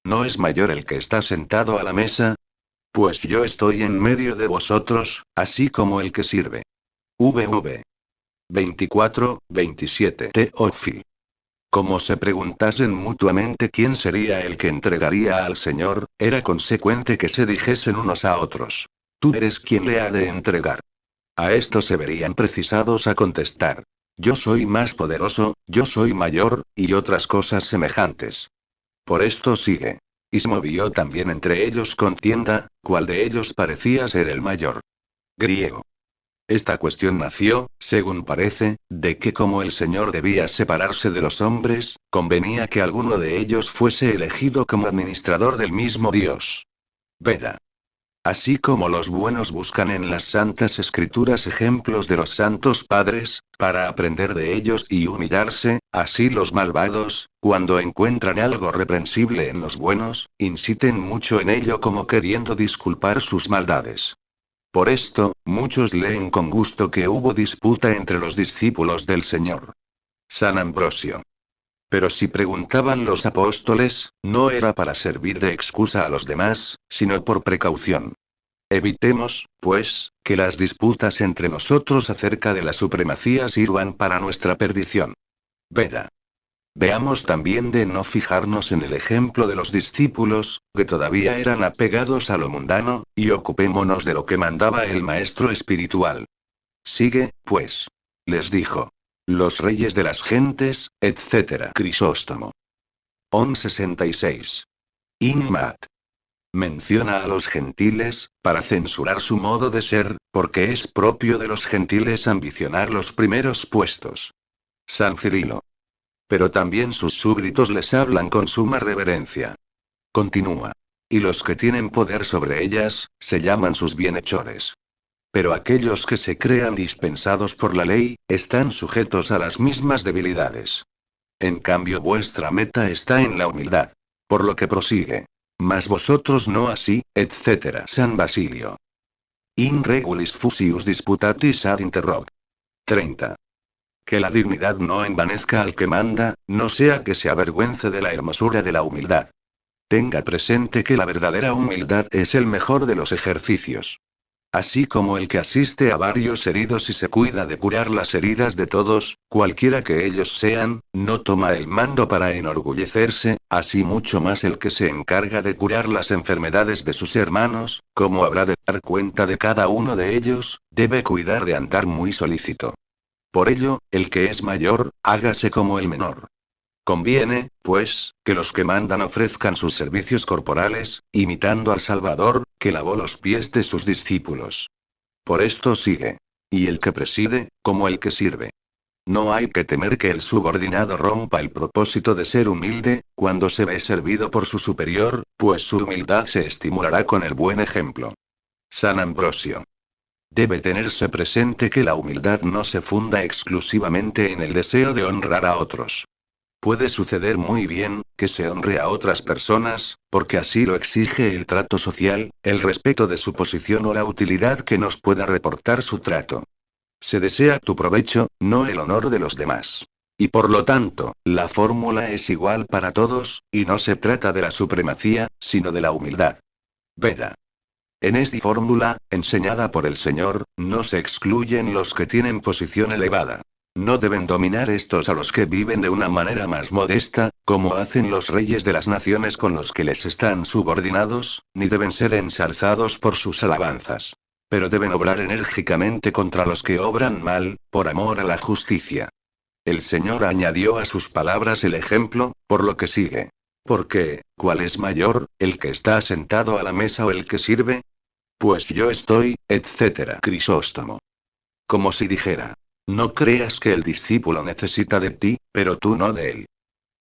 ¿No es mayor el que está sentado a la mesa? Pues yo estoy en medio de vosotros, así como el que sirve. VV 24-27 Teófil. Como se preguntasen mutuamente quién sería el que entregaría al Señor, era consecuente que se dijesen unos a otros: Tú eres quien le ha de entregar. A esto se verían precisados a contestar: Yo soy más poderoso, yo soy mayor, y otras cosas semejantes. Por esto sigue. Y se movió también entre ellos contienda, cuál de ellos parecía ser el mayor. Griego. Esta cuestión nació, según parece, de que como el Señor debía separarse de los hombres, convenía que alguno de ellos fuese elegido como administrador del mismo Dios. Veda. Así como los buenos buscan en las santas escrituras ejemplos de los santos padres, para aprender de ellos y humillarse, así los malvados, cuando encuentran algo reprensible en los buenos, insisten mucho en ello como queriendo disculpar sus maldades. Por esto, muchos leen con gusto que hubo disputa entre los discípulos del Señor. San Ambrosio. Pero si preguntaban los apóstoles, no era para servir de excusa a los demás, sino por precaución. Evitemos, pues, que las disputas entre nosotros acerca de la supremacía sirvan para nuestra perdición. Veda. Veamos también de no fijarnos en el ejemplo de los discípulos, que todavía eran apegados a lo mundano, y ocupémonos de lo que mandaba el Maestro espiritual. Sigue, pues. Les dijo. Los reyes de las gentes, etc. Crisóstomo. 66. Inmat. Menciona a los gentiles, para censurar su modo de ser, porque es propio de los gentiles ambicionar los primeros puestos. San Cirilo. Pero también sus súbditos les hablan con suma reverencia. Continúa. Y los que tienen poder sobre ellas, se llaman sus bienhechores. Pero aquellos que se crean dispensados por la ley, están sujetos a las mismas debilidades. En cambio vuestra meta está en la humildad. Por lo que prosigue. Mas vosotros no así, etc. San Basilio. In regulis fusius disputatis ad interrog. 30. Que la dignidad no envanezca al que manda, no sea que se avergüence de la hermosura de la humildad. Tenga presente que la verdadera humildad es el mejor de los ejercicios. Así como el que asiste a varios heridos y se cuida de curar las heridas de todos, cualquiera que ellos sean, no toma el mando para enorgullecerse, así mucho más el que se encarga de curar las enfermedades de sus hermanos, como habrá de dar cuenta de cada uno de ellos, debe cuidar de andar muy solícito. Por ello, el que es mayor, hágase como el menor. Conviene, pues, que los que mandan ofrezcan sus servicios corporales, imitando al Salvador, que lavó los pies de sus discípulos. Por esto sigue. Y el que preside, como el que sirve. No hay que temer que el subordinado rompa el propósito de ser humilde, cuando se ve servido por su superior, pues su humildad se estimulará con el buen ejemplo. San Ambrosio. Debe tenerse presente que la humildad no se funda exclusivamente en el deseo de honrar a otros. Puede suceder muy bien, que se honre a otras personas, porque así lo exige el trato social, el respeto de su posición o la utilidad que nos pueda reportar su trato. Se desea tu provecho, no el honor de los demás. Y por lo tanto, la fórmula es igual para todos, y no se trata de la supremacía, sino de la humildad. Veda. En esta fórmula, enseñada por el Señor, no se excluyen los que tienen posición elevada. No deben dominar estos a los que viven de una manera más modesta, como hacen los reyes de las naciones con los que les están subordinados, ni deben ser ensalzados por sus alabanzas. Pero deben obrar enérgicamente contra los que obran mal, por amor a la justicia. El Señor añadió a sus palabras el ejemplo, por lo que sigue. Porque, ¿cuál es mayor, el que está sentado a la mesa o el que sirve? Pues yo estoy, etc. Crisóstomo. Como si dijera. No creas que el discípulo necesita de ti, pero tú no de él.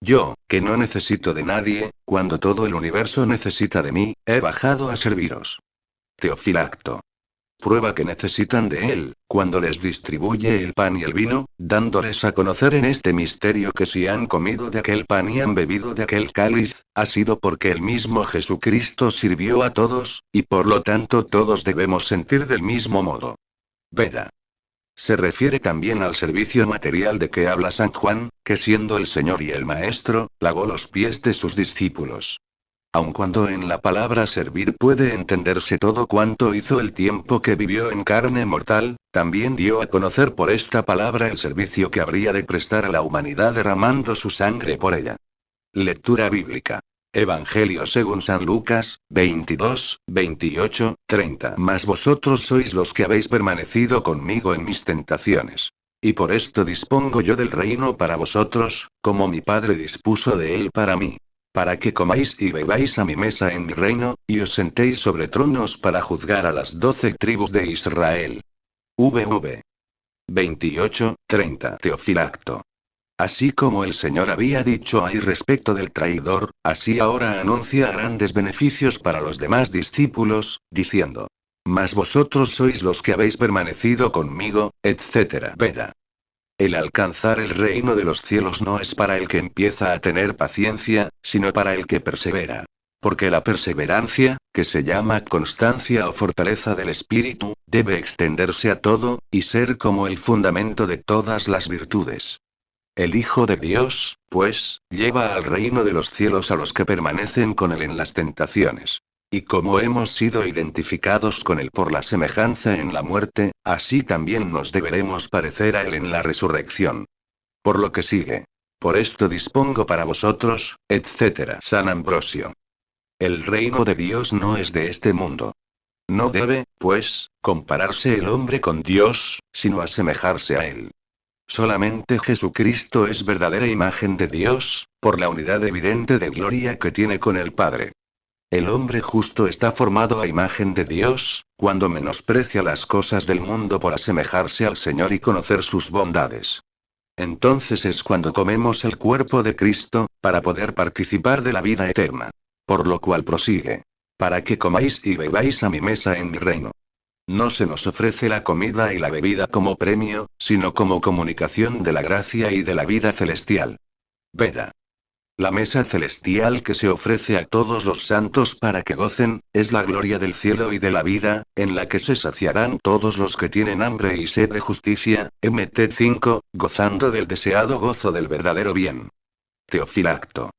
Yo, que no necesito de nadie, cuando todo el universo necesita de mí, he bajado a serviros. Teofilacto. Prueba que necesitan de Él, cuando les distribuye el pan y el vino, dándoles a conocer en este misterio que si han comido de aquel pan y han bebido de aquel cáliz, ha sido porque el mismo Jesucristo sirvió a todos, y por lo tanto todos debemos sentir del mismo modo. Veda. Se refiere también al servicio material de que habla San Juan, que siendo el Señor y el Maestro, lavó los pies de sus discípulos. Aun cuando en la palabra servir puede entenderse todo cuanto hizo el tiempo que vivió en carne mortal, también dio a conocer por esta palabra el servicio que habría de prestar a la humanidad derramando su sangre por ella. Lectura bíblica. Evangelio según San Lucas, 22, 28, 30. Mas vosotros sois los que habéis permanecido conmigo en mis tentaciones. Y por esto dispongo yo del reino para vosotros, como mi Padre dispuso de él para mí. Para que comáis y bebáis a mi mesa en mi reino, y os sentéis sobre tronos para juzgar a las 12 tribus de Israel. VV 28, 30. Teofilacto. Así como el Señor había dicho ahí respecto del traidor, así ahora anuncia grandes beneficios para los demás discípulos, diciendo: Mas vosotros sois los que habéis permanecido conmigo, etc. Veda. El alcanzar el reino de los cielos no es para el que empieza a tener paciencia, sino para el que persevera. Porque la perseverancia, que se llama constancia o fortaleza del espíritu, debe extenderse a todo, y ser como el fundamento de todas las virtudes. El Hijo de Dios, pues, lleva al reino de los cielos a los que permanecen con él en las tentaciones. Y como hemos sido identificados con él por la semejanza en la muerte, así también nos deberemos parecer a él en la resurrección. Por lo que sigue. Por esto dispongo para vosotros, etc. San Ambrosio. El reino de Dios no es de este mundo. No debe, pues, compararse el hombre con Dios, sino asemejarse a él. Solamente Jesucristo es verdadera imagen de Dios, por la unidad evidente de gloria que tiene con el Padre. El hombre justo está formado a imagen de Dios, cuando menosprecia las cosas del mundo por asemejarse al Señor y conocer sus bondades. Entonces es cuando comemos el cuerpo de Cristo, para poder participar de la vida eterna. Por lo cual prosigue. Para que comáis y bebáis a mi mesa en mi reino. No se nos ofrece la comida y la bebida como premio, sino como comunicación de la gracia y de la vida celestial. Veda. La mesa celestial que se ofrece a todos los santos para que gocen, es la gloria del cielo y de la vida, en la que se saciarán todos los que tienen hambre y sed de justicia, Mt 5, gozando del deseado gozo del verdadero bien. Teofilacto.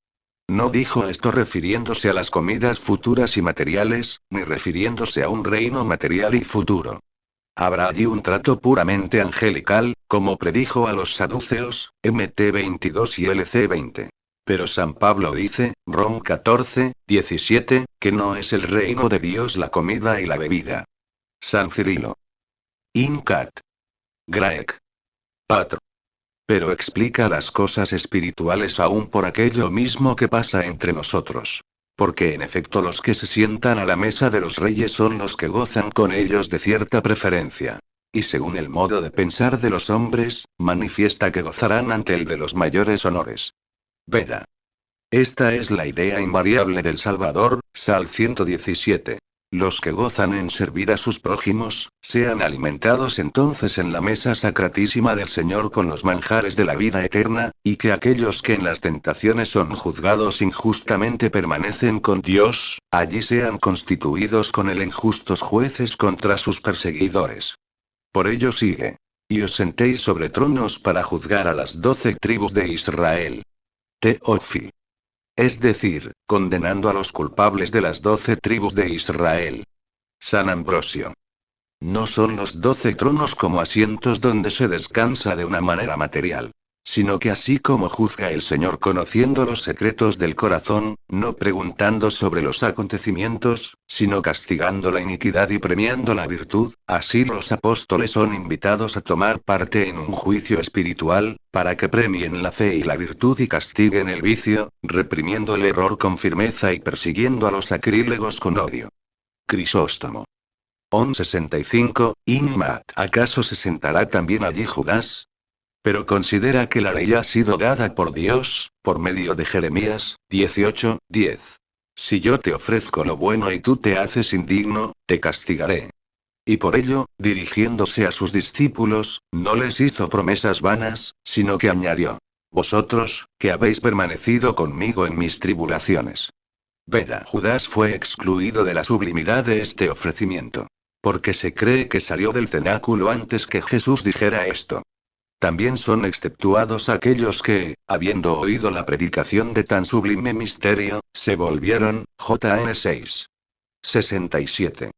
No dijo esto refiriéndose a las comidas futuras y materiales, ni refiriéndose a un reino material y futuro. Habrá allí un trato puramente angelical, como predijo a los saduceos, Mt 22 y LC 20. Pero San Pablo dice, Rom 14, 17, que no es el reino de Dios la comida y la bebida. San Cirilo. Incat. Graec. Patro. Pero explica las cosas espirituales aún por aquello mismo que pasa entre nosotros. Porque en efecto los que se sientan a la mesa de los reyes son los que gozan con ellos de cierta preferencia. Y según el modo de pensar de los hombres, manifiesta que gozarán ante el de los mayores honores. Veda. Esta es la idea invariable del Salvador, Sal 117. Los que gozan en servir a sus prójimos, sean alimentados entonces en la mesa sacratísima del Señor con los manjares de la vida eterna, y que aquellos que en las tentaciones son juzgados injustamente permanecen con Dios, allí sean constituidos con él en justos jueces contra sus perseguidores. Por ello sigue. Y os sentéis sobre tronos para juzgar a las 12 tribus de Israel. Teófil. Es decir, condenando a los culpables de las 12 tribus de Israel. San Ambrosio. No son los 12 tronos como asientos donde se descansa de una manera material. Sino que así como juzga el Señor conociendo los secretos del corazón, no preguntando sobre los acontecimientos, sino castigando la iniquidad y premiando la virtud, así los apóstoles son invitados a tomar parte en un juicio espiritual, para que premien la fe y la virtud y castiguen el vicio, reprimiendo el error con firmeza y persiguiendo a los sacrílegos con odio. Crisóstomo. 65, Inmat. ¿Acaso se sentará también allí Judas? Pero considera que la ley ha sido dada por Dios, por medio de Jeremías, 18, 10. Si yo te ofrezco lo bueno y tú te haces indigno, te castigaré. Y por ello, dirigiéndose a sus discípulos, no les hizo promesas vanas, sino que añadió: Vosotros, que habéis permanecido conmigo en mis tribulaciones. Veda. Judas fue excluido de la sublimidad de este ofrecimiento. Porque se cree que salió del cenáculo antes que Jesús dijera esto. También son exceptuados aquellos que, habiendo oído la predicación de tan sublime misterio, se volvieron. JN 6. 67.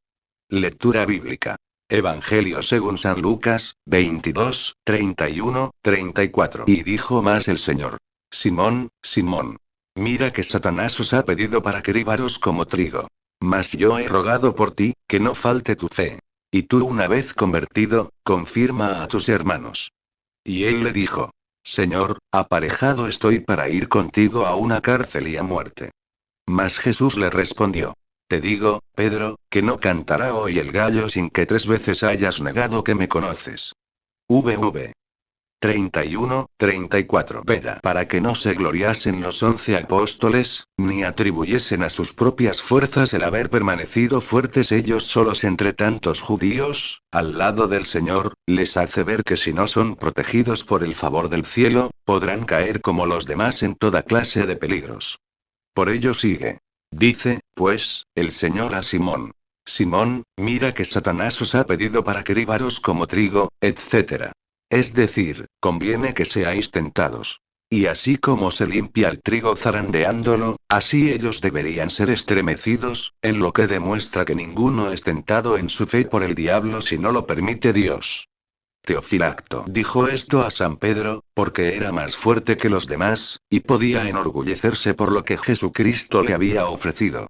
Lectura bíblica. Evangelio según San Lucas, 22, 31, 34. Y dijo más el Señor: Simón, Simón. Mira que Satanás os ha pedido para cribaros como trigo. Mas yo he rogado por ti, que no falte tu fe. Y tú, una vez convertido, confirma a tus hermanos. Y él le dijo: Señor, aparejado estoy para ir contigo a una cárcel y a muerte. Mas Jesús le respondió: Te digo, Pedro, que no cantará hoy el gallo sin que 3 veces hayas negado que me conoces. VV 31, 34. Veda. Para que no se gloriasen los 11 apóstoles, ni atribuyesen a sus propias fuerzas el haber permanecido fuertes ellos solos entre tantos judíos, al lado del Señor, les hace ver que si no son protegidos por el favor del cielo, podrán caer como los demás en toda clase de peligros. Por ello sigue. Dice, pues, el Señor a Simón: Simón, mira que Satanás os ha pedido para cribaros como trigo, etc. Es decir, conviene que seáis tentados. Y así como se limpia el trigo zarandeándolo, así ellos deberían ser estremecidos, en lo que demuestra que ninguno es tentado en su fe por el diablo si no lo permite Dios. Teofilacto dijo esto a San Pedro, porque era más fuerte que los demás, y podía enorgullecerse por lo que Jesucristo le había ofrecido.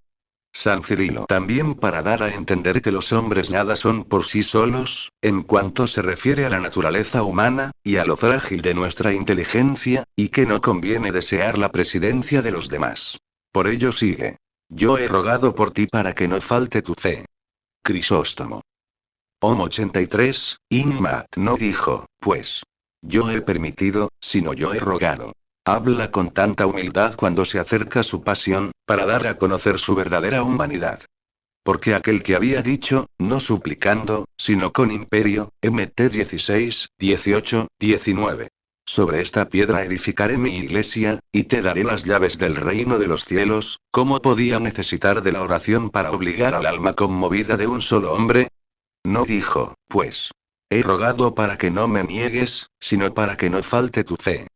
San Cirilo también, para dar a entender que los hombres nada son por sí solos, en cuanto se refiere a la naturaleza humana, y a lo frágil de nuestra inteligencia, y que no conviene desear la presidencia de los demás. Por ello sigue. Yo he rogado por ti para que no falte tu fe. Crisóstomo. Om 83, Inmat no dijo, pues. Yo he permitido, sino yo he rogado. Habla con tanta humildad cuando se acerca su pasión, para dar a conocer su verdadera humanidad. Porque aquel que había dicho, no suplicando, sino con imperio, Mt 16, 18, 19. Sobre esta piedra edificaré mi iglesia, y te daré las llaves del reino de los cielos. ¿Cómo podía necesitar de la oración para obligar al alma conmovida de un solo hombre? No dijo, pues. He rogado para que no me niegues, sino para que no falte tu fe.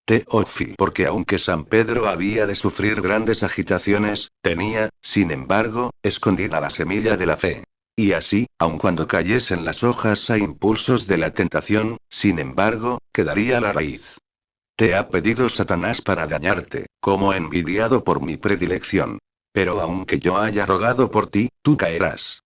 Teófilo. Porque aunque San Pedro había de sufrir grandes agitaciones, tenía, sin embargo, escondida la semilla de la fe. Y así, aun cuando cayesen las hojas a impulsos de la tentación, sin embargo, quedaría la raíz. Te ha pedido Satanás para dañarte, como envidiado por mi predilección. Pero aunque yo haya rogado por ti, tú caerás.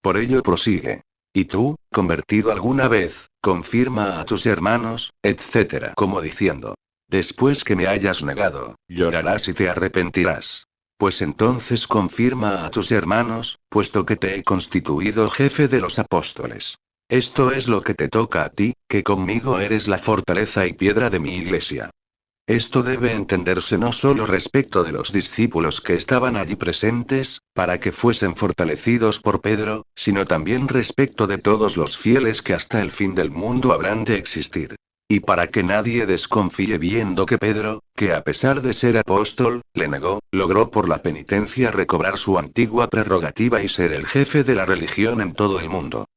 Por ello prosigue. Y tú, convertido alguna vez, confirma a tus hermanos, etc. Como diciendo: después que me hayas negado, llorarás y te arrepentirás. Pues entonces confirma a tus hermanos, puesto que te he constituido jefe de los apóstoles. Esto es lo que te toca a ti, que conmigo eres la fortaleza y piedra de mi iglesia. Esto debe entenderse no solo respecto de los discípulos que estaban allí presentes, para que fuesen fortalecidos por Pedro, sino también respecto de todos los fieles que hasta el fin del mundo habrán de existir. Y para que nadie desconfíe viendo que Pedro, que a pesar de ser apóstol, le negó, logró por la penitencia recobrar su antigua prerrogativa y ser el jefe de la religión en todo el mundo.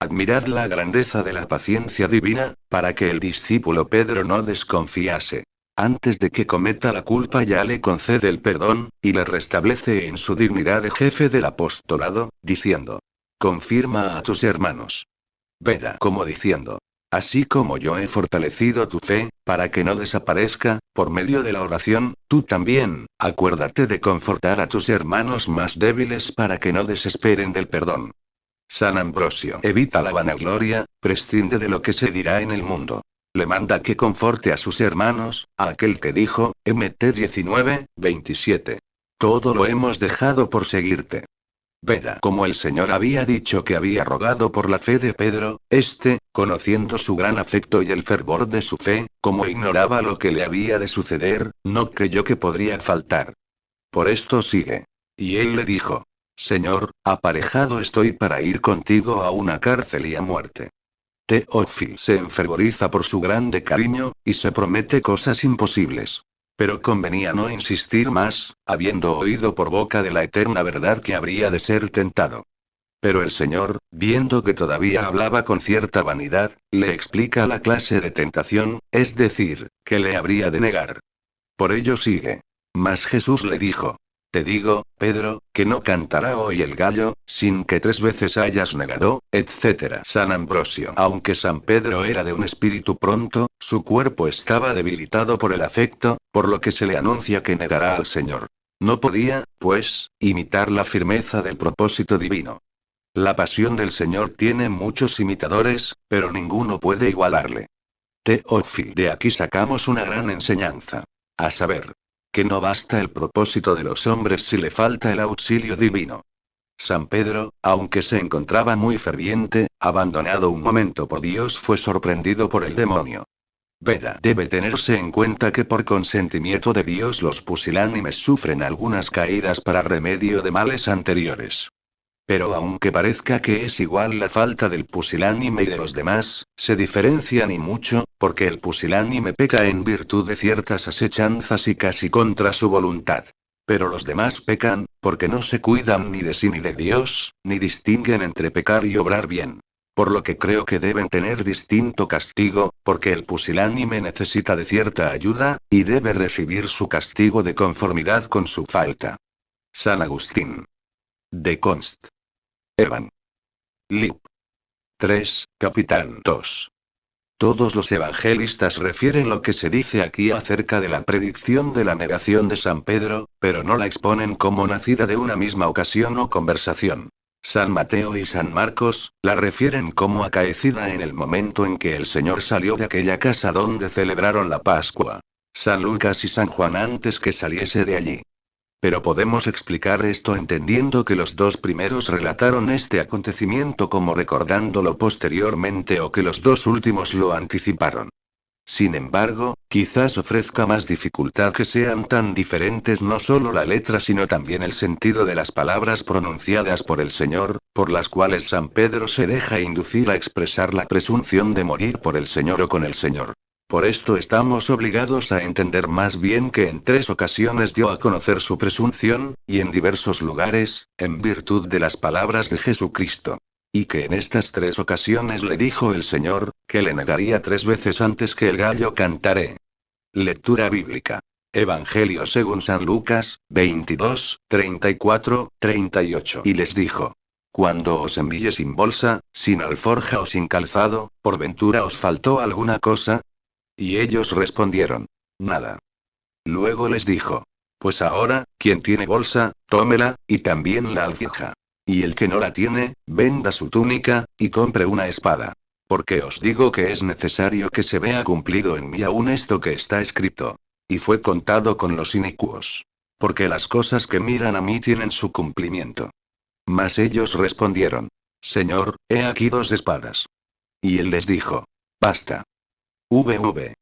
Admirad la grandeza de la paciencia divina, para que el discípulo Pedro no desconfiase. Antes de que cometa la culpa ya le concede el perdón, y le restablece en su dignidad de jefe del apostolado, diciendo: confirma a tus hermanos. Veda. Como diciendo: así como yo he fortalecido tu fe, para que no desaparezca, por medio de la oración, tú también, acuérdate de confortar a tus hermanos más débiles para que no desesperen del perdón. San Ambrosio. Evita la vanagloria, prescinde de lo que se dirá en el mundo. Le manda que conforte a sus hermanos, a aquel que dijo, Mt 19, 27. Todo lo hemos dejado por seguirte. Veda. Como el Señor había dicho que había rogado por la fe de Pedro, conociendo su gran afecto y el fervor de su fe, como ignoraba lo que le había de suceder, no creyó que podría faltar. Por esto sigue. Y él le dijo: Señor, aparejado estoy para ir contigo a una cárcel y a muerte. Teófilo se enfervoriza por su grande cariño, y se promete cosas imposibles. Pero convenía no insistir más, habiendo oído por boca de la eterna verdad que habría de ser tentado. Pero el Señor, viendo que todavía hablaba con cierta vanidad, le explica la clase de tentación, es decir, que le habría de negar. Por ello sigue. Mas Jesús le dijo: Te digo, Pedro, que no cantará hoy el gallo, sin que 3 veces hayas negado, etc. San Ambrosio. Aunque San Pedro era de un espíritu pronto, su cuerpo estaba debilitado por el afecto, por lo que se le anuncia que negará al Señor. No podía, pues, imitar la firmeza del propósito divino. La pasión del Señor tiene muchos imitadores, pero ninguno puede igualarle. Teófilo. De aquí sacamos una gran enseñanza. A saber, que no basta el propósito de los hombres si le falta el auxilio divino. San Pedro, aunque se encontraba muy ferviente, abandonado un momento por Dios, fue sorprendido por el demonio. Veda. Debe tenerse en cuenta que por consentimiento de Dios los pusilánimes sufren algunas caídas para remedio de males anteriores. Pero aunque parezca que es igual la falta del pusilánime y de los demás, se diferencian y mucho, porque el pusilánime peca en virtud de ciertas asechanzas y casi contra su voluntad. Pero los demás pecan, porque no se cuidan ni de sí ni de Dios, ni distinguen entre pecar y obrar bien. Por lo que creo que deben tener distinto castigo, porque el pusilánime necesita de cierta ayuda, y debe recibir su castigo de conformidad con su falta. San Agustín. De Const. Evan. Lib. 3, Capitán 2. Todos los evangelistas refieren lo que se dice aquí acerca de la predicción de la negación de San Pedro, pero no la exponen como nacida de una misma ocasión o conversación. San Mateo y San Marcos la refieren como acaecida en el momento en que el Señor salió de aquella casa donde celebraron la Pascua. San Lucas y San Juan antes que saliese de allí. Pero podemos explicar esto entendiendo que los dos primeros relataron este acontecimiento como recordándolo posteriormente o que los dos últimos lo anticiparon. Sin embargo, quizás ofrezca más dificultad que sean tan diferentes no solo la letra sino también el sentido de las palabras pronunciadas por el Señor, por las cuales San Pedro se deja inducir a expresar la presunción de morir por el Señor o con el Señor. Por esto estamos obligados a entender más bien que en 3 ocasiones dio a conocer su presunción, y en diversos lugares, en virtud de las palabras de Jesucristo. Y que en estas 3 ocasiones le dijo el Señor, que le negaría 3 veces antes que el gallo cantare. Lectura bíblica. Evangelio según San Lucas, 22, 34, 38. Y les dijo: Cuando os envíe sin bolsa, sin alforja o sin calzado, ¿por ventura os faltó alguna cosa? Y ellos respondieron: Nada. Luego les dijo: Pues ahora, quien tiene bolsa, tómela, y también la alforja. Y el que no la tiene, venda su túnica, y compre una espada. Porque os digo que es necesario que se vea cumplido en mí aún esto que está escrito. Y fue contado con los inicuos. Porque las cosas que miran a mí tienen su cumplimiento. Mas ellos respondieron: Señor, he aquí 2 espadas. Y él les dijo: Basta. VV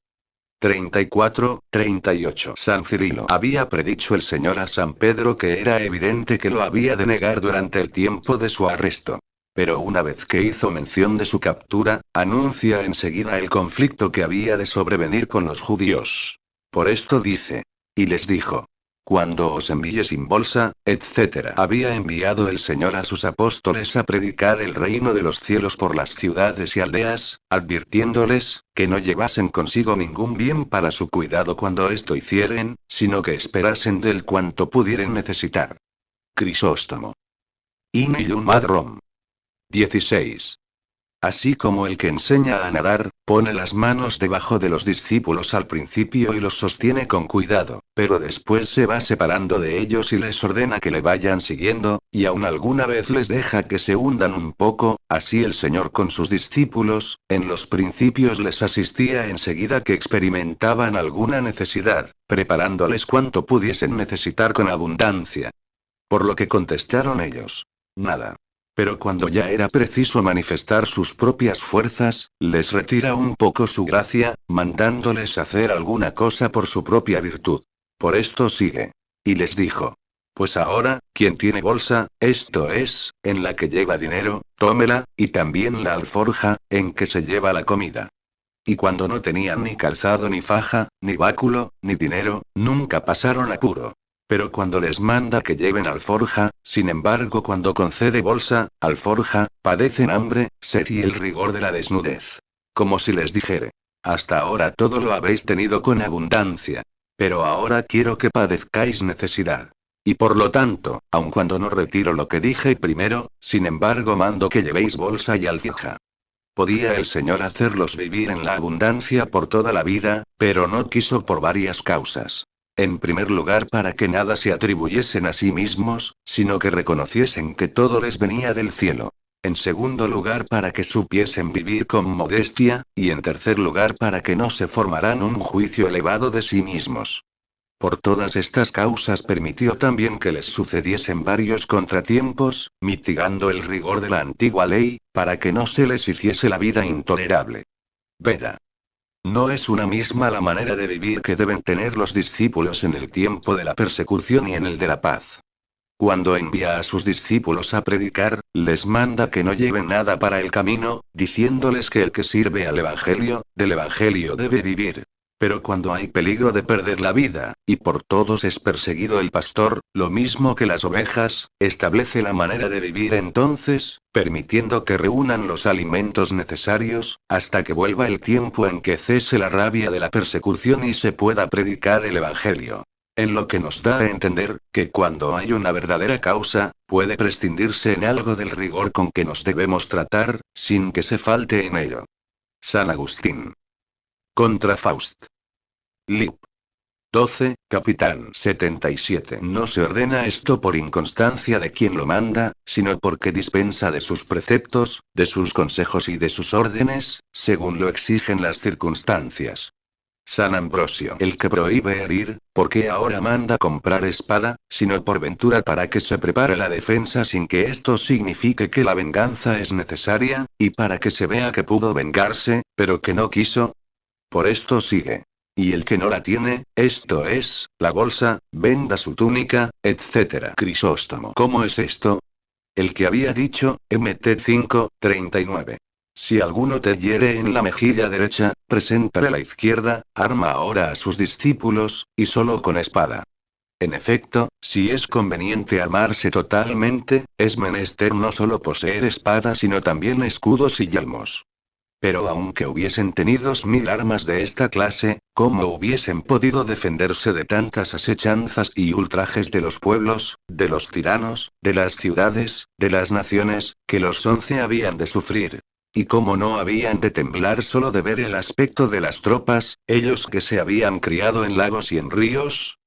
34, 38. San Cirilo. Había predicho el Señor a San Pedro que era evidente que lo había de negar durante el tiempo de su arresto. Pero una vez que hizo mención de su captura, anuncia enseguida el conflicto que había de sobrevenir con los judíos. Por esto dice: Y les dijo: Cuando os envíe sin bolsa, etc. Había enviado el Señor a sus apóstoles a predicar el reino de los cielos por las ciudades y aldeas, advirtiéndoles, que no llevasen consigo ningún bien para su cuidado cuando esto hicieren, sino que esperasen del cuanto pudieren necesitar. Crisóstomo. Inillum ad Rom. 16. Así como el que enseña a nadar, pone las manos debajo de los discípulos al principio y los sostiene con cuidado, pero después se va separando de ellos y les ordena que le vayan siguiendo, y aun alguna vez les deja que se hundan un poco, así el Señor con sus discípulos, en los principios les asistía enseguida que experimentaban alguna necesidad, preparándoles cuanto pudiesen necesitar con abundancia. Por lo que contestaron ellos: Nada. Pero cuando ya era preciso manifestar sus propias fuerzas, les retira un poco su gracia, mandándoles hacer alguna cosa por su propia virtud. Por esto sigue. Y les dijo: Pues ahora, quien tiene bolsa, esto es, en la que lleva dinero, tómela, y también la alforja, en que se lleva la comida. Y cuando no tenían ni calzado ni faja, ni báculo, ni dinero, nunca pasaron apuro. Pero cuando les manda que lleven alforja, sin embargo cuando concede bolsa, alforja, padecen hambre, sed y el rigor de la desnudez. Como si les dijere: hasta ahora todo lo habéis tenido con abundancia. Pero ahora quiero que padezcáis necesidad. Y por lo tanto, aun cuando no retiro lo que dije primero, sin embargo mando que llevéis bolsa y alforja. Podía el Señor hacerlos vivir en la abundancia por toda la vida, pero no quiso por varias causas. En primer lugar, para que nada se atribuyesen a sí mismos, sino que reconociesen que todo les venía del cielo. En segundo lugar, para que supiesen vivir con modestia, y en tercer lugar, para que no se formaran un juicio elevado de sí mismos. Por todas estas causas permitió también que les sucediesen varios contratiempos, mitigando el rigor de la antigua ley, para que no se les hiciese la vida intolerable. Veda. No es una misma la manera de vivir que deben tener los discípulos en el tiempo de la persecución y en el de la paz. Cuando envía a sus discípulos a predicar, les manda que no lleven nada para el camino, diciéndoles que el que sirve al Evangelio, del Evangelio debe vivir. Pero cuando hay peligro de perder la vida, y por todos es perseguido el pastor, lo mismo que las ovejas, establece la manera de vivir entonces, permitiendo que reúnan los alimentos necesarios, hasta que vuelva el tiempo en que cese la rabia de la persecución y se pueda predicar el Evangelio. En lo que nos da a entender, que cuando hay una verdadera causa, puede prescindirse en algo del rigor con que nos debemos tratar, sin que se falte en ello. San Agustín. Contra Faust. Lib. 12, Capitán 77. No se ordena esto por inconstancia de quien lo manda, sino porque dispensa de sus preceptos, de sus consejos y de sus órdenes, según lo exigen las circunstancias. San Ambrosio. El que prohíbe herir, ¿por qué ahora manda comprar espada, sino por ventura para que se prepare la defensa sin que esto signifique que la venganza es necesaria, y para que se vea que pudo vengarse, pero que no quiso? Por esto sigue. Y el que no la tiene, esto es, la bolsa, venda su túnica, etc. Crisóstomo. ¿Cómo es esto? El que había dicho, Mt 5, 39. Si alguno te hiere en la mejilla derecha, preséntale la izquierda, arma ahora a sus discípulos, y solo con espada. En efecto, si es conveniente armarse totalmente, es menester no solo poseer espada sino también escudos y yelmos. Pero aunque hubiesen tenido 1000 armas de esta clase, ¿cómo hubiesen podido defenderse de tantas asechanzas y ultrajes de los pueblos, de los tiranos, de las ciudades, de las naciones, que los 11 habían de sufrir? ¿Y cómo no habían de temblar solo de ver el aspecto de las tropas, ellos que se habían criado en lagos y en ríos?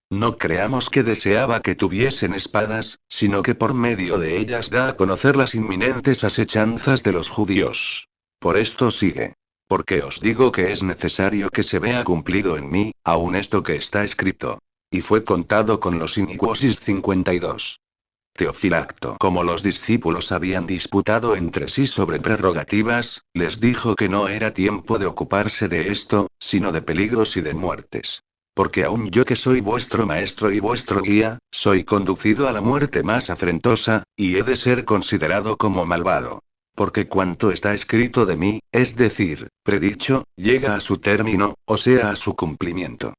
No creamos que deseaba que tuviesen espadas, sino que por medio de ellas da a conocer las inminentes asechanzas de los judíos. Por esto sigue. Porque os digo que es necesario que se vea cumplido en mí, aun esto que está escrito. Y fue contado con los inicuos 52. Teofilacto. Como los discípulos habían disputado entre sí sobre prerrogativas, les dijo que no era tiempo de ocuparse de esto, sino de peligros y de muertes. Porque aun yo que soy vuestro maestro y vuestro guía, soy conducido a la muerte más afrentosa, y he de ser considerado como malvado. Porque cuanto está escrito de mí, es decir, predicho, llega a su término, o sea a su cumplimiento.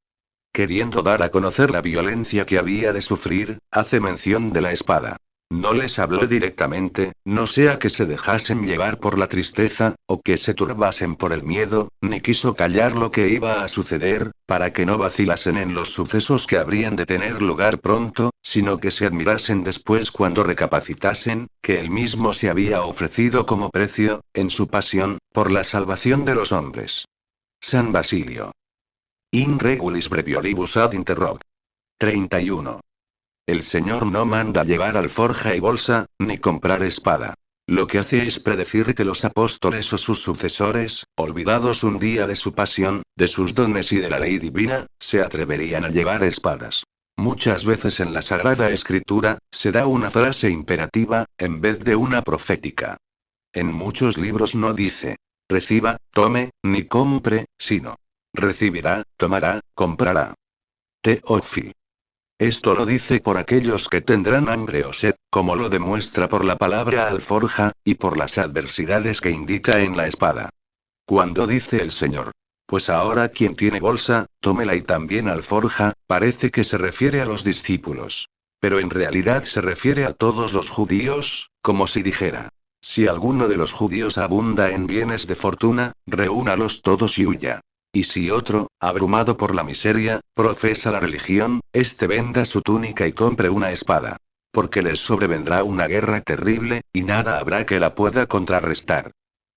Queriendo dar a conocer la violencia que había de sufrir, hace mención de la espada. No les habló directamente, no sea que se dejasen llevar por la tristeza, o que se turbasen por el miedo, ni quiso callar lo que iba a suceder, para que no vacilasen en los sucesos que habrían de tener lugar pronto, sino que se admirasen después cuando recapacitasen, que él mismo se había ofrecido como precio, en su pasión, por la salvación de los hombres. San Basilio. In regulis brevioribus ad interrog. 31. El Señor no manda llevar alforja y bolsa, ni comprar espada. Lo que hace es predecir que los apóstoles o sus sucesores, olvidados un día de su pasión, de sus dones y de la ley divina, se atreverían a llevar espadas. Muchas veces en la Sagrada Escritura, se da una frase imperativa, en vez de una profética. En muchos libros no dice, reciba, tome, ni compre, sino, recibirá, tomará, comprará. Teófil. Esto lo dice por aquellos que tendrán hambre o sed, como lo demuestra por la palabra alforja, y por las adversidades que indica en la espada. Cuando dice el Señor, pues ahora quien tiene bolsa, tómela y también alforja, parece que se refiere a los discípulos. Pero en realidad se refiere a todos los judíos, como si dijera, si alguno de los judíos abunda en bienes de fortuna, reúnalos todos y huya. Y si otro, abrumado por la miseria, profesa la religión, este venda su túnica y compre una espada. Porque les sobrevendrá una guerra terrible, y nada habrá que la pueda contrarrestar.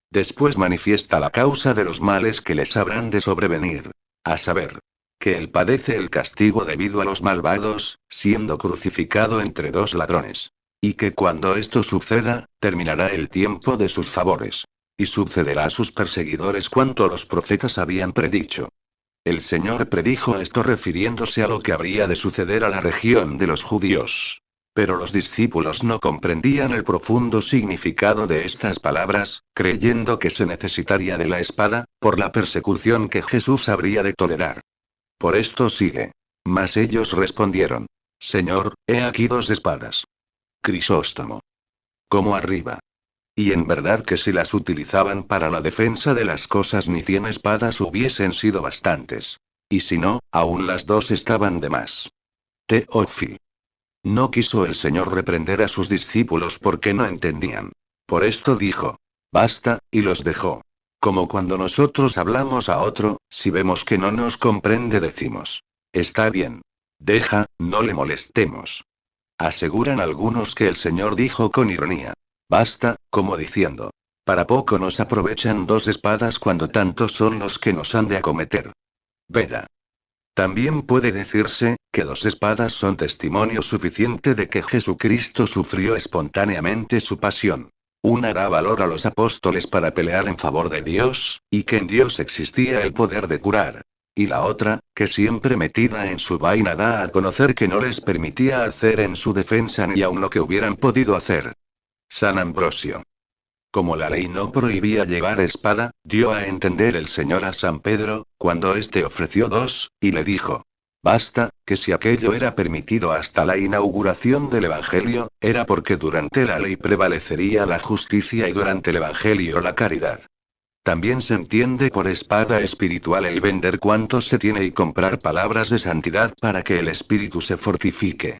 Después manifiesta la causa de los males que les habrán de sobrevenir. A saber, que él padece el castigo debido a los malvados, siendo crucificado entre dos ladrones. Y que cuando esto suceda, terminará el tiempo de sus favores. Y sucederá a sus perseguidores cuanto los profetas habían predicho. El Señor predijo esto refiriéndose a lo que habría de suceder a la región de los judíos. Pero los discípulos no comprendían el profundo significado de estas palabras, creyendo que se necesitaría de la espada, por la persecución que Jesús habría de tolerar. Por esto sigue. Mas ellos respondieron: Señor, he aquí 2 espadas. Crisóstomo. Como arriba. Y en verdad que si las utilizaban para la defensa de las cosas ni 100 espadas hubiesen sido bastantes. Y si no, aún las 2 estaban de más. Teófil. No quiso el Señor reprender a sus discípulos porque no entendían. Por esto dijo: basta, y los dejó. Como cuando nosotros hablamos a otro, si vemos que no nos comprende decimos: está bien. Deja, no le molestemos. Aseguran algunos que el Señor dijo con ironía: basta, como diciendo: para poco nos aprovechan 2 espadas cuando tantos son los que nos han de acometer. Veda. También puede decirse, que 2 espadas son testimonio suficiente de que Jesucristo sufrió espontáneamente su pasión. Una da valor a los apóstoles para pelear en favor de Dios, y que en Dios existía el poder de curar. Y la otra, que siempre metida en su vaina da a conocer que no les permitía hacer en su defensa ni aun lo que hubieran podido hacer. San Ambrosio. Como la ley no prohibía llevar espada, dio a entender el Señor a San Pedro, cuando éste ofreció 2, y le dijo: basta, que si aquello era permitido hasta la inauguración del Evangelio, era porque durante la ley prevalecería la justicia y durante el Evangelio la caridad. También se entiende por espada espiritual el vender cuanto se tiene y comprar palabras de santidad para que el espíritu se fortifique.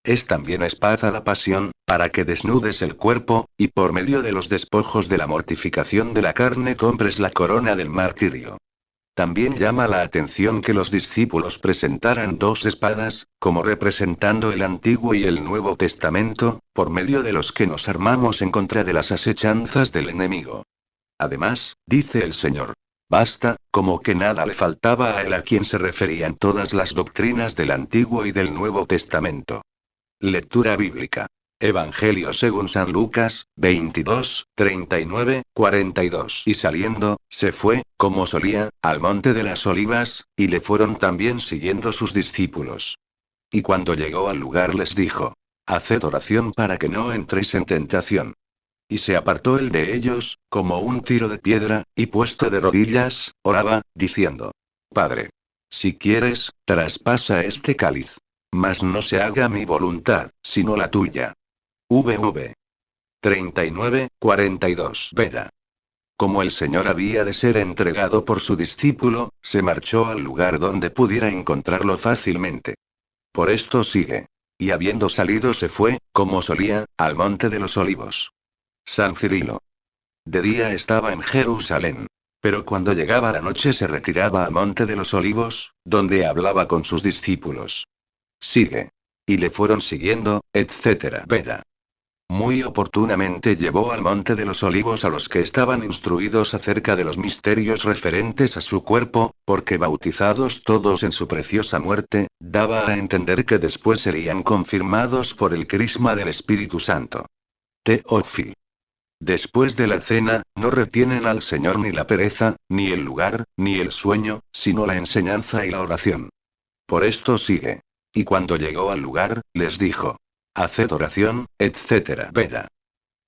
Es también espada la pasión, para que desnudes el cuerpo, y por medio de los despojos de la mortificación de la carne compres la corona del martirio. También llama la atención que los discípulos presentaran 2 espadas, como representando el Antiguo y el Nuevo Testamento, por medio de los que nos armamos en contra de las asechanzas del enemigo. Además, dice el Señor: basta, como que nada le faltaba a él, a quien se referían todas las doctrinas del Antiguo y del Nuevo Testamento. Lectura bíblica. Evangelio según San Lucas, 22, 39, 42. Y saliendo, se fue, como solía, al monte de las olivas, y le fueron también siguiendo sus discípulos. Y cuando llegó al lugar les dijo: haced oración para que no entréis en tentación. Y se apartó él de ellos, como un tiro de piedra, y puesto de rodillas, oraba, diciendo: Padre, si quieres, traspasa este cáliz. Mas no se haga mi voluntad, sino la tuya. VV 39, 42. Veda. Como el Señor había de ser entregado por su discípulo, se marchó al lugar donde pudiera encontrarlo fácilmente. Por esto sigue. Y habiendo salido se fue, como solía, al monte de los olivos. San Cirilo. De día estaba en Jerusalén. Pero cuando llegaba la noche se retiraba al monte de los olivos, donde hablaba con sus discípulos. Sigue. Y le fueron siguiendo, etc. Veda. Muy oportunamente llevó al monte de los olivos a los que estaban instruidos acerca de los misterios referentes a su cuerpo, porque bautizados todos en su preciosa muerte, daba a entender que después serían confirmados por el crisma del Espíritu Santo. Teófil. Después de la cena, no retienen al Señor ni la pereza, ni el lugar, ni el sueño, sino la enseñanza y la oración. Por esto sigue. Y cuando llegó al lugar, les dijo: haced oración, etc. Veda.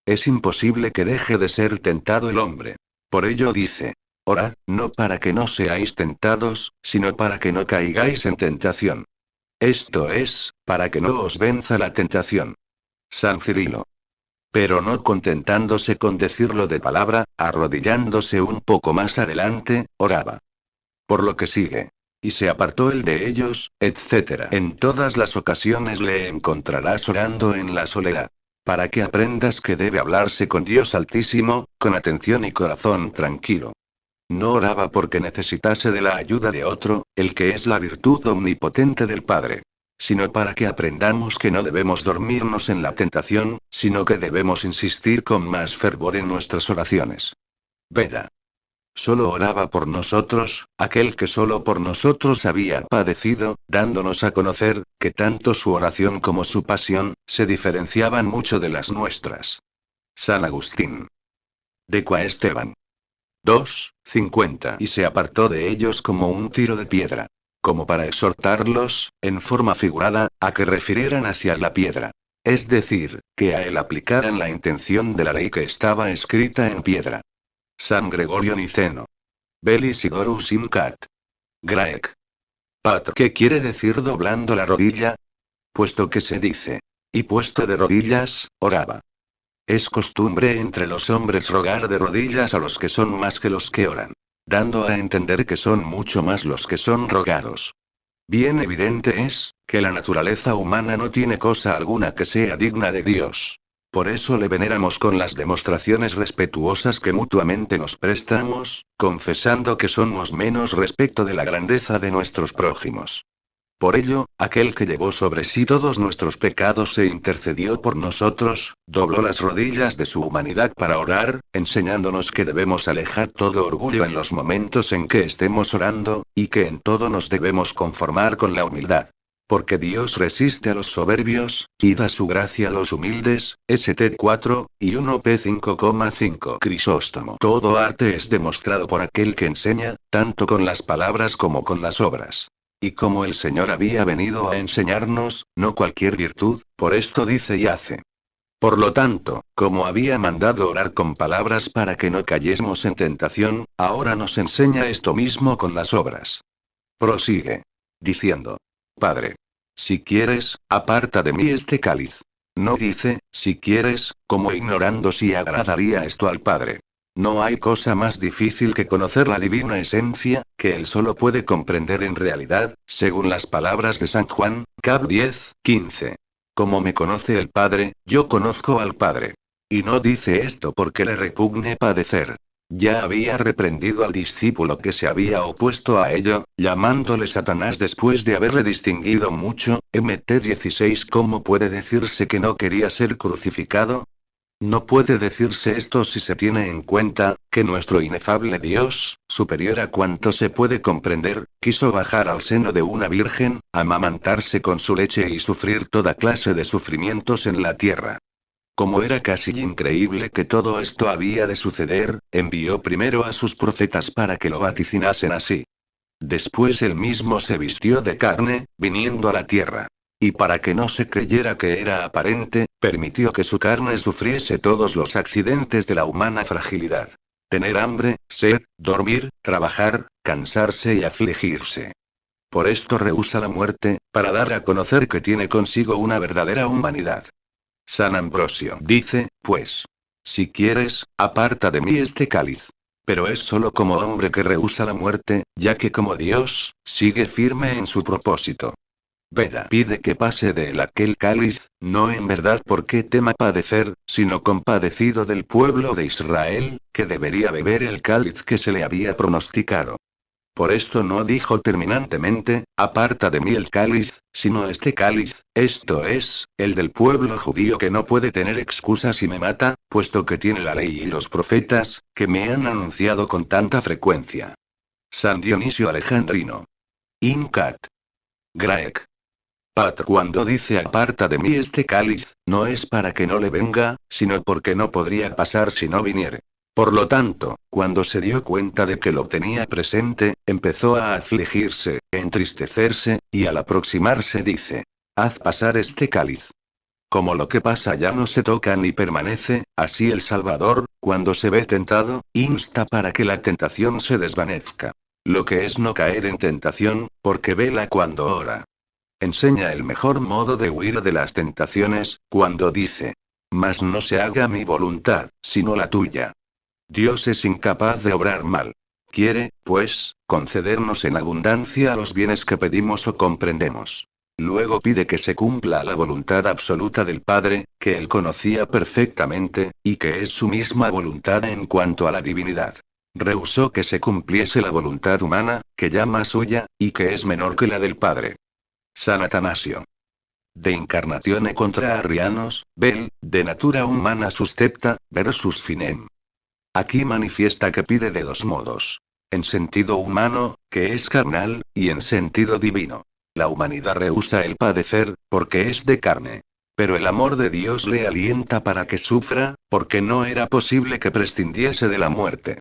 Es imposible que deje de ser tentado el hombre. Por ello dice: orad, no para que no seáis tentados, sino para que no caigáis en tentación. esto es, para que no os venza la tentación. San Cirilo. Pero no contentándose con decirlo de palabra, arrodillándose un poco más adelante, oraba. Por lo que sigue. Y se apartó el de ellos, etc. En todas las ocasiones le encontrarás orando en la soledad. Para que aprendas que debe hablarse con Dios Altísimo, con atención y corazón tranquilo. No oraba porque necesitase de la ayuda de otro, el que es la virtud omnipotente del Padre. Sino para que aprendamos que no debemos dormirnos en la tentación, sino que debemos insistir con más fervor en nuestras oraciones. Veda. Solo oraba por nosotros, aquel que solo por nosotros había padecido, dándonos a conocer, que tanto su oración como su pasión, se diferenciaban mucho de las nuestras. San Agustín. De Qua Esteban. 2:50. Y se apartó de ellos como un tiro de piedra. Como para exhortarlos, en forma figurada, a que refirieran hacia la piedra. Es decir, que a él aplicaran la intención de la ley que estaba escrita en piedra. San Gregorio Niceno. Belisidorus Imcat. Graec. Patr. ¿Qué quiere decir doblando la rodilla? Puesto que se dice. Y puesto de rodillas, oraba. Es costumbre entre los hombres rogar de rodillas a los que son más que los que oran. Dando a entender que son mucho más los que son rogados. Bien evidente es, que la naturaleza humana no tiene cosa alguna que sea digna de Dios. Por eso le veneramos con las demostraciones respetuosas que mutuamente nos prestamos, confesando que somos menos respecto de la grandeza de nuestros prójimos. Por ello, aquel que llevó sobre sí todos nuestros pecados e intercedió por nosotros, dobló las rodillas de su humanidad para orar, enseñándonos que debemos alejar todo orgullo en los momentos en que estemos orando, y que en todo nos debemos conformar con la humildad. Porque Dios resiste a los soberbios, y da su gracia a los humildes. St 4, y 1 p 5,5 Crisóstomo. Todo arte es demostrado por aquel que enseña, tanto con las palabras como con las obras. Y como el Señor había venido a enseñarnos, no cualquier virtud, por esto dice y hace. Por lo tanto, como había mandado orar con palabras para que no cayésemos en tentación, ahora nos enseña esto mismo con las obras. Prosigue. Diciendo. Padre. Si quieres, aparta de mí este cáliz. No dice, si quieres, como ignorando si agradaría esto al Padre. No hay cosa más difícil que conocer la divina esencia, que él solo puede comprender en realidad, según las palabras de San Juan, cap 10:15. Como me conoce el Padre, yo conozco al Padre. Y no dice esto porque le repugne padecer. Ya había reprendido al discípulo que se había opuesto a ello, llamándole Satanás después de haberle distinguido mucho. Mt 16. ¿Cómo puede decirse que no quería ser crucificado? No puede decirse esto si se tiene en cuenta, que nuestro inefable Dios, superior a cuanto se puede comprender, quiso bajar al seno de una virgen, amamantarse con su leche y sufrir toda clase de sufrimientos en la tierra. Como era casi increíble que todo esto había de suceder, envió primero a sus profetas para que lo vaticinasen así. Después él mismo se vistió de carne, viniendo a la tierra. Y para que no se creyera que era aparente, permitió que su carne sufriese todos los accidentes de la humana fragilidad. Tener hambre, sed, dormir, trabajar, cansarse y afligirse. Por esto rehúsa la muerte, para dar a conocer que tiene consigo una verdadera humanidad. San Ambrosio dice, pues. Si quieres, aparta de mí este cáliz. Pero es solo como hombre que rehúsa la muerte, ya que como Dios, sigue firme en su propósito. Veda pide que pase de él aquel cáliz, no en verdad porque tema padecer, sino compadecido del pueblo de Israel, que debería beber el cáliz que se le había pronosticado. Por esto no dijo terminantemente, aparta de mí el cáliz, sino este cáliz, esto es, el del pueblo judío que no puede tener excusas y me mata, puesto que tiene la ley y los profetas, que me han anunciado con tanta frecuencia. San Dionisio Alejandrino. Incat. Graec. Patr. Cuando dice aparta de mí este cáliz, no es para que no le venga, sino porque no podría pasar si no viniere. Por lo tanto, cuando se dio cuenta de que lo tenía presente, empezó a afligirse, entristecerse, y al aproximarse dice, haz pasar este cáliz. Como lo que pasa ya no se toca ni permanece, así el Salvador, cuando se ve tentado, insta para que la tentación se desvanezca. Lo que es no caer en tentación, porque vela cuando ora. Enseña el mejor modo de huir de las tentaciones, cuando dice: Mas no se haga mi voluntad, sino la tuya. Dios es incapaz de obrar mal. Quiere, pues, concedernos en abundancia los bienes que pedimos o comprendemos. Luego pide que se cumpla la voluntad absoluta del Padre, que él conocía perfectamente, y que es su misma voluntad en cuanto a la divinidad. Rehusó que se cumpliese la voluntad humana, que llama suya, y que es menor que la del Padre. San Atanasio. De Incarnatione contra Arrianos, Bell, de Natura Humana Suscepta, versus Finem. Aquí manifiesta que pide de dos modos. En sentido humano, que es carnal, y en sentido divino. La humanidad rehúsa el padecer, porque es de carne. Pero el amor de Dios le alienta para que sufra, porque no era posible que prescindiese de la muerte.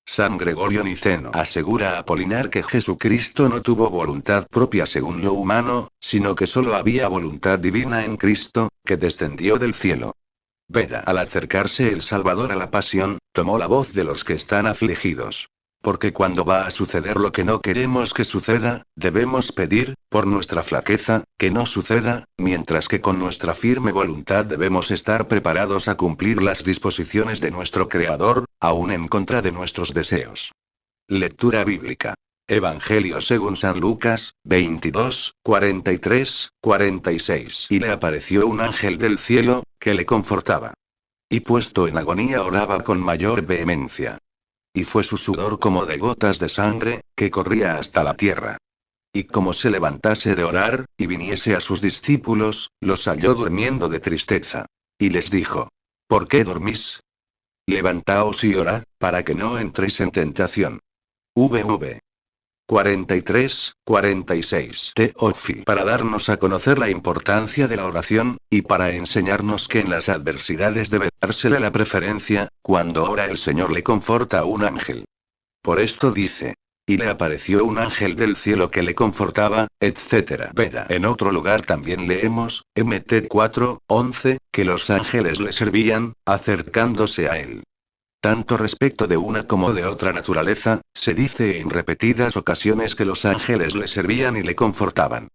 San Gregorio Niceno asegura a Apolinar que Jesucristo no tuvo voluntad propia según lo humano, sino que solo había voluntad divina en Cristo, que descendió del cielo. Veda. Al acercarse el Salvador a la pasión, tomó la voz de los que están afligidos. Porque cuando va a suceder lo que no queremos que suceda, debemos pedir, por nuestra flaqueza, que no suceda, mientras que con nuestra firme voluntad debemos estar preparados a cumplir las disposiciones de nuestro Creador, aun en contra de nuestros deseos. Lectura bíblica. Evangelio según San Lucas, 22, 43, 46. Y le apareció un ángel del cielo, que le confortaba. Y puesto en agonía oraba con mayor vehemencia. Y fue su sudor como de gotas de sangre, que corría hasta la tierra. Y como se levantase de orar, y viniese a sus discípulos, los halló durmiendo de tristeza. Y les dijo: ¿Por qué dormís? Levantaos y orad, para que no entréis en tentación. VV 43, 46. Teófilo. Para darnos a conocer la importancia de la oración, y para enseñarnos que en las adversidades debe dársele la preferencia, cuando ora el Señor le conforta a un ángel. Por esto dice: y le apareció un ángel del cielo que le confortaba, etc. Veda. En otro lugar también leemos, Mt 4, 11, que los ángeles le servían, acercándose a él. Tanto respecto de una como de otra naturaleza, se dice en repetidas ocasiones que los ángeles le servían y le confortaban.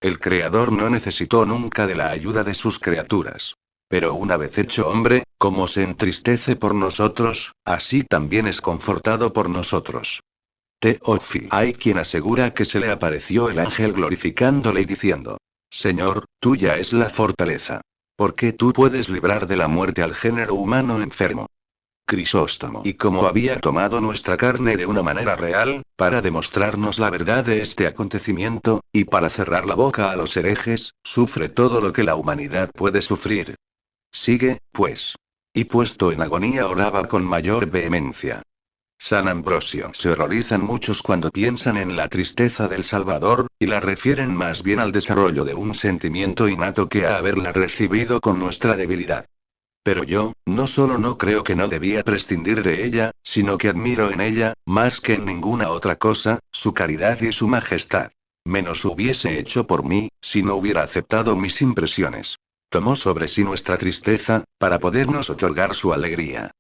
El Creador no necesitó nunca de la ayuda de sus criaturas. Pero una vez hecho hombre, como se entristece por nosotros, así también es confortado por nosotros. Teófilo. Hay quien asegura que se le apareció el ángel glorificándole y diciendo: Señor, tuya es la fortaleza. Porque tú puedes librar de la muerte al género humano enfermo. Crisóstomo. Y como había tomado nuestra carne de una manera real, para demostrarnos la verdad de este acontecimiento, y para cerrar la boca a los herejes, sufre todo lo que la humanidad puede sufrir. Sigue, pues. Y puesto en agonía oraba con mayor vehemencia. San Ambrosio. Se horrorizan muchos cuando piensan en la tristeza del Salvador, y la refieren más bien al desarrollo de un sentimiento innato que a haberla recibido con nuestra debilidad. Pero yo, no solo no creo que no debía prescindir de ella, sino que admiro en ella, más que en ninguna otra cosa, su caridad y su majestad. Menos hubiese hecho por mí, si no hubiera aceptado mis impresiones. Tomó sobre sí nuestra tristeza, para podernos otorgar su alegría.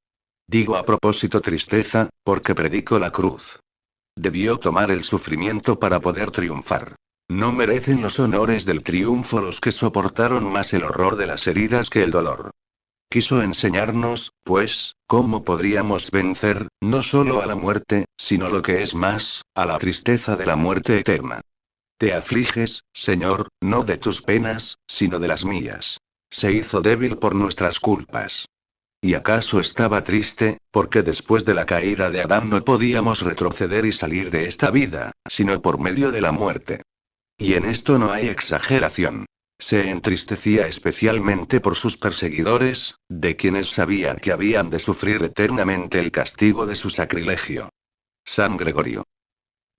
Digo a propósito tristeza, porque predico la cruz. Debió tomar el sufrimiento para poder triunfar. No merecen los honores del triunfo los que soportaron más el horror de las heridas que el dolor. Quiso enseñarnos, pues, cómo podríamos vencer, no solo a la muerte, sino lo que es más, a la tristeza de la muerte eterna. Te afliges, Señor, no de tus penas, sino de las mías. Se hizo débil por nuestras culpas. ¿Y acaso estaba triste, porque después de la caída de Adán no podíamos retroceder y salir de esta vida, sino por medio de la muerte? Y en esto no hay exageración. Se entristecía especialmente por sus perseguidores, de quienes sabía que habían de sufrir eternamente el castigo de su sacrilegio. San Gregorio.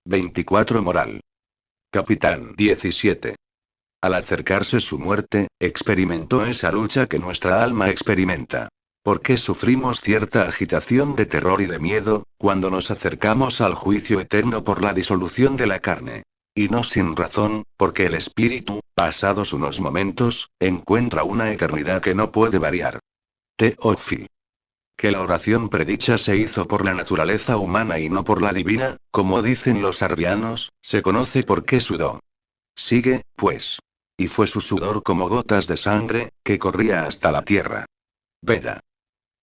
24 Moral. Capitán 17. Al acercarse su muerte, experimentó esa lucha que nuestra alma experimenta. ¿Por qué sufrimos cierta agitación de terror y de miedo, cuando nos acercamos al juicio eterno por la disolución de la carne? Y no sin razón, porque el espíritu, pasados unos momentos, encuentra una eternidad que no puede variar. Teófilo. Que la oración predicha se hizo por la naturaleza humana y no por la divina, como dicen los arrianos, se conoce por qué sudó. Sigue, pues. Y fue su sudor como gotas de sangre, que corría hasta la tierra. Veda.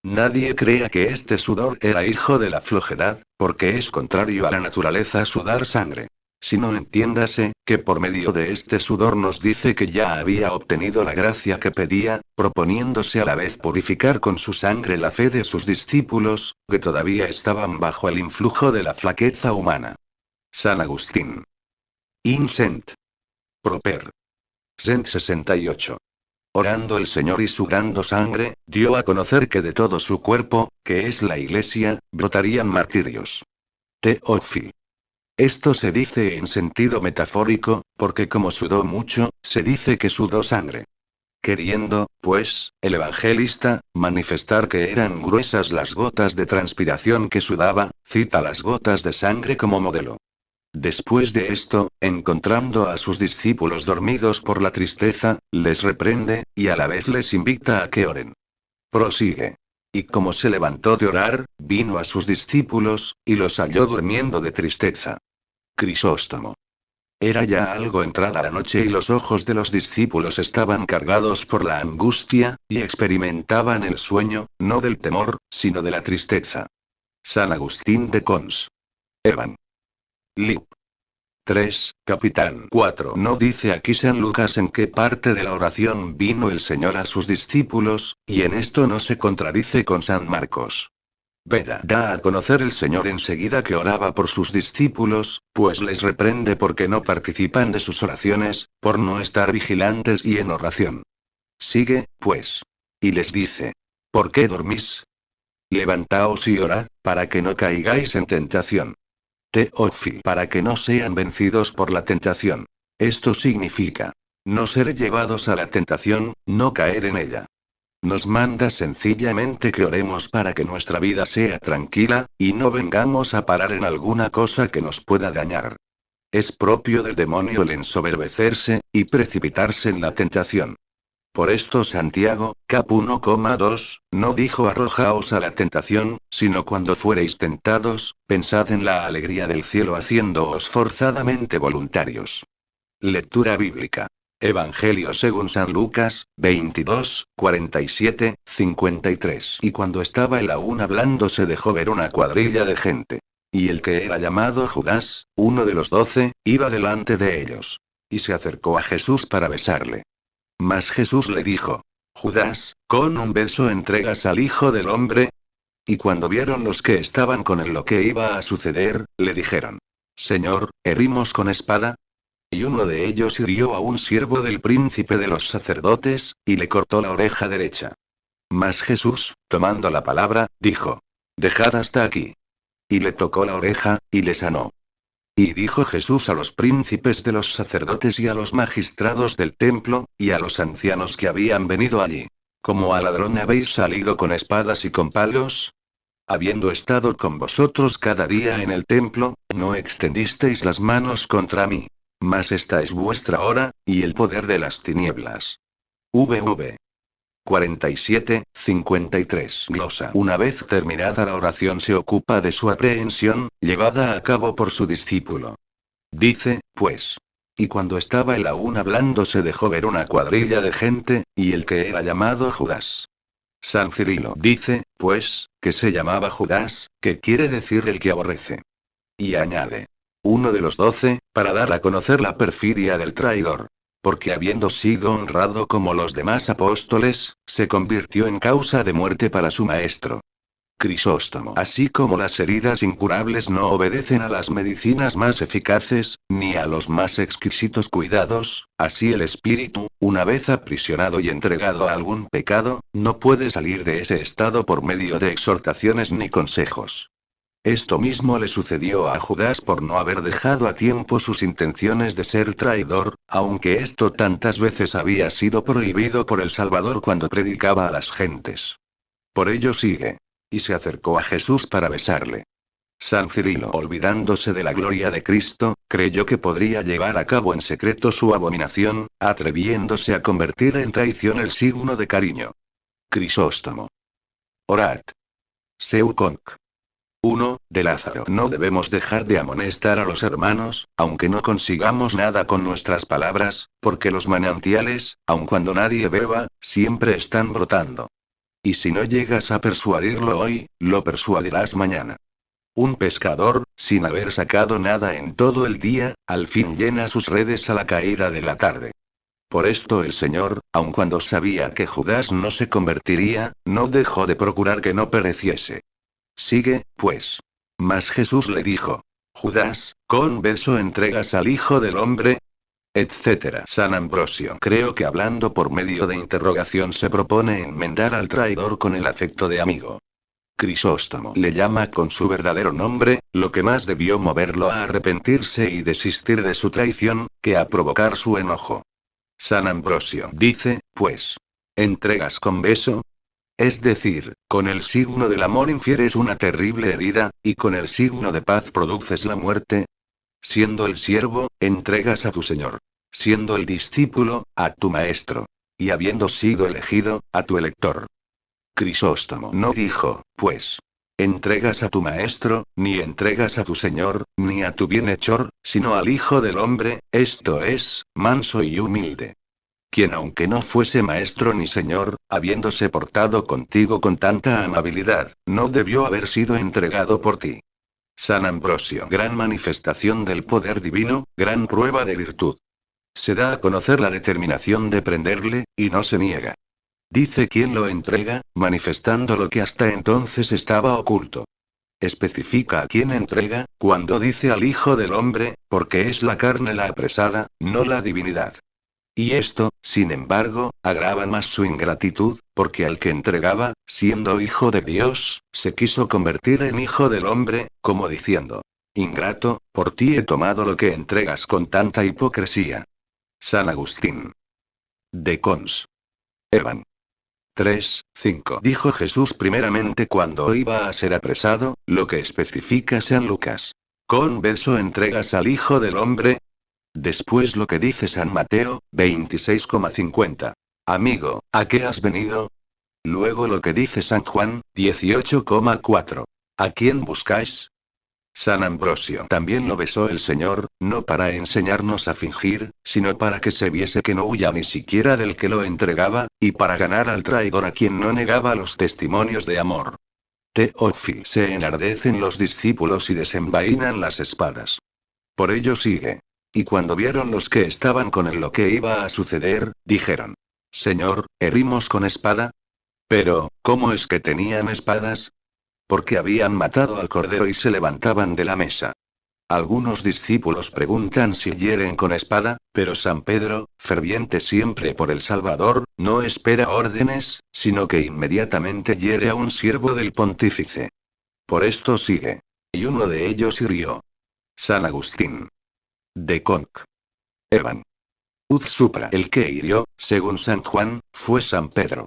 Nadie crea que este sudor era hijo de la flojedad, porque es contrario a la naturaleza sudar sangre. Sino entiéndase, que por medio de este sudor nos dice que ya había obtenido la gracia que pedía, proponiéndose a la vez purificar con su sangre la fe de sus discípulos, que todavía estaban bajo el influjo de la flaqueza humana. San Agustín. Incent. Proper. Cent 68. Orando el Señor y sudando sangre, dio a conocer que de todo su cuerpo, que es la Iglesia, brotarían martirios. Teófil. Esto se dice en sentido metafórico, porque como sudó mucho, se dice que sudó sangre. Queriendo, pues, el evangelista, manifestar que eran gruesas las gotas de transpiración que sudaba, cita las gotas de sangre como modelo. Después de esto, encontrando a sus discípulos dormidos por la tristeza, les reprende, y a la vez les invita a que oren. Prosigue. Y como se levantó de orar, vino a sus discípulos, y los halló durmiendo de tristeza. Crisóstomo. Era ya algo entrada la noche y los ojos de los discípulos estaban cargados por la angustia, y experimentaban el sueño, no del temor, sino de la tristeza. San Agustín de Cons. Evan. Lip. 3, Capitán 4. No dice aquí San Lucas en qué parte de la oración vino el Señor a sus discípulos, y en esto no se contradice con San Marcos. Veda da a conocer el Señor enseguida que oraba por sus discípulos, pues les reprende porque no participan de sus oraciones, por no estar vigilantes y en oración. Sigue, pues. Y les dice: ¿por qué dormís? Levantaos y orad, para que no caigáis en tentación. Teófil, para que no sean vencidos por la tentación. Esto significa no ser llevados a la tentación, no caer en ella. Nos manda sencillamente que oremos para que nuestra vida sea tranquila, y no vengamos a parar en alguna cosa que nos pueda dañar. Es propio del demonio el ensoberbecerse, y precipitarse en la tentación. Por esto Santiago, cap 1,2, no dijo arrojaos a la tentación, sino cuando fuereis tentados, pensad en la alegría del cielo haciéndoos forzadamente voluntarios. Lectura bíblica. Evangelio según San Lucas, 22, 47, 53. Y cuando estaba él aún hablando se dejó ver una cuadrilla de gente. Y el que era llamado Judas, uno de los 12, iba delante de ellos. Y se acercó a Jesús para besarle. Mas Jesús le dijo: Judas, ¿con un beso entregas al Hijo del Hombre? Y cuando vieron los que estaban con él lo que iba a suceder, le dijeron: Señor, ¿herimos con espada? Y uno de ellos hirió a un siervo del príncipe de los sacerdotes, y le cortó la oreja derecha. Mas Jesús, tomando la palabra, dijo: Dejad hasta aquí. Y le tocó la oreja, y le sanó. Y dijo Jesús a los príncipes de los sacerdotes y a los magistrados del templo, y a los ancianos que habían venido allí: ¿Como a ladrón habéis salido con espadas y con palos? Habiendo estado con vosotros cada día en el templo, no extendisteis las manos contra mí. Mas esta es vuestra hora, y el poder de las tinieblas. VV 47, 53. Glosa. Una vez terminada la oración se ocupa de su aprehensión, llevada a cabo por su discípulo. Dice, pues. Y cuando estaba él aún hablando se dejó ver una cuadrilla de gente, y el que era llamado Judas. San Cirilo dice, pues, que se llamaba Judas, que quiere decir el que aborrece. Y añade: uno de los 12, para dar a conocer la perfidia del traidor. Porque habiendo sido honrado como los demás apóstoles, se convirtió en causa de muerte para su maestro. Crisóstomo. Así como las heridas incurables no obedecen a las medicinas más eficaces, ni a los más exquisitos cuidados, así el espíritu, una vez aprisionado y entregado a algún pecado, no puede salir de ese estado por medio de exhortaciones ni consejos. Esto mismo le sucedió a Judas por no haber dejado a tiempo sus intenciones de ser traidor, aunque esto tantas veces había sido prohibido por el Salvador cuando predicaba a las gentes. Por ello sigue. Y se acercó a Jesús para besarle. San Cirilo, olvidándose de la gloria de Cristo, creyó que podría llevar a cabo en secreto su abominación, atreviéndose a convertir en traición el signo de cariño. Crisóstomo. Orad. Seu conc. 1. De Lázaro. No debemos dejar de amonestar a los hermanos, aunque no consigamos nada con nuestras palabras, porque los manantiales, aun cuando nadie beba, siempre están brotando. Y si no llegas a persuadirlo hoy, lo persuadirás mañana. Un pescador, sin haber sacado nada en todo el día, al fin llena sus redes a la caída de la tarde. Por esto el Señor, aun cuando sabía que Judas no se convertiría, no dejó de procurar que no pereciese. Sigue, pues. Mas Jesús le dijo: Judas, ¿con beso entregas al Hijo del Hombre? Etcétera. San Ambrosio. Creo que hablando por medio de interrogación se propone enmendar al traidor con el afecto de amigo. Crisóstomo le llama con su verdadero nombre, lo que más debió moverlo a arrepentirse y desistir de su traición, que a provocar su enojo. San Ambrosio dice, pues, ¿entregas con beso? Es decir, con el signo del amor infieres una terrible herida, y con el signo de paz produces la muerte. Siendo el siervo, entregas a tu Señor. Siendo el discípulo, a tu maestro. Y habiendo sido elegido, a tu elector. Crisóstomo no dijo, pues, entregas a tu maestro, ni entregas a tu Señor, ni a tu bienhechor, sino al Hijo del Hombre, esto es, manso y humilde. Quien aunque no fuese maestro ni señor, habiéndose portado contigo con tanta amabilidad, no debió haber sido entregado por ti. San Ambrosio. Gran manifestación del poder divino, gran prueba de virtud. Se da a conocer la determinación de prenderle, y no se niega. Dice quién lo entrega, manifestando lo que hasta entonces estaba oculto. Especifica a quién entrega, cuando dice al Hijo del Hombre, porque es la carne la apresada, no la divinidad. Y esto, sin embargo, agrava más su ingratitud, porque al que entregaba, siendo hijo de Dios, se quiso convertir en hijo del hombre, como diciendo: Ingrato, por ti he tomado lo que entregas con tanta hipocresía. San Agustín. De Cons. Evan. 3:5. Dijo Jesús primeramente cuando iba a ser apresado, lo que especifica San Lucas. Con beso entregas al Hijo del Hombre. Después lo que dice San Mateo, 26,50. Amigo, ¿a qué has venido? Luego lo que dice San Juan, 18,4. ¿A quién buscáis? San Ambrosio. También lo besó el Señor, no para enseñarnos a fingir, sino para que se viese que no huya ni siquiera del que lo entregaba, y para ganar al traidor a quien no negaba los testimonios de amor. Teófilo. Se enardecen los discípulos y desenvainan las espadas. Por ello sigue. Y cuando vieron los que estaban con él lo que iba a suceder, dijeron: Señor, ¿herimos con espada? Pero, ¿cómo es que tenían espadas? Porque habían matado al cordero y se levantaban de la mesa. Algunos discípulos preguntan si hieren con espada, pero San Pedro, ferviente siempre por el Salvador, no espera órdenes, sino que inmediatamente hiere a un siervo del pontífice. Por esto sigue. Y uno de ellos hirió. San Agustín. De Conc. Evan. Uz supra. El que hirió, según San Juan, fue San Pedro.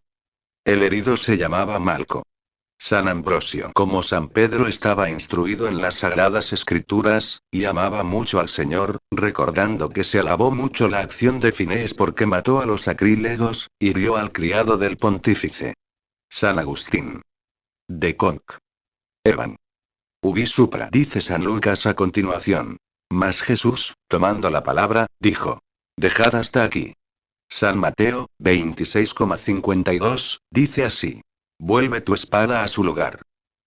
El herido se llamaba Malco. San Ambrosio. Como San Pedro estaba instruido en las sagradas escrituras, y amaba mucho al Señor, recordando que se alabó mucho la acción de Finés porque mató a los sacrílegos, hirió al criado del pontífice. San Agustín. De Conc. Evan. Ubi supra. Dice San Lucas a continuación. Mas Jesús, tomando la palabra, dijo: Dejad hasta aquí. San Mateo, 26,52, dice así: Vuelve tu espada a su lugar.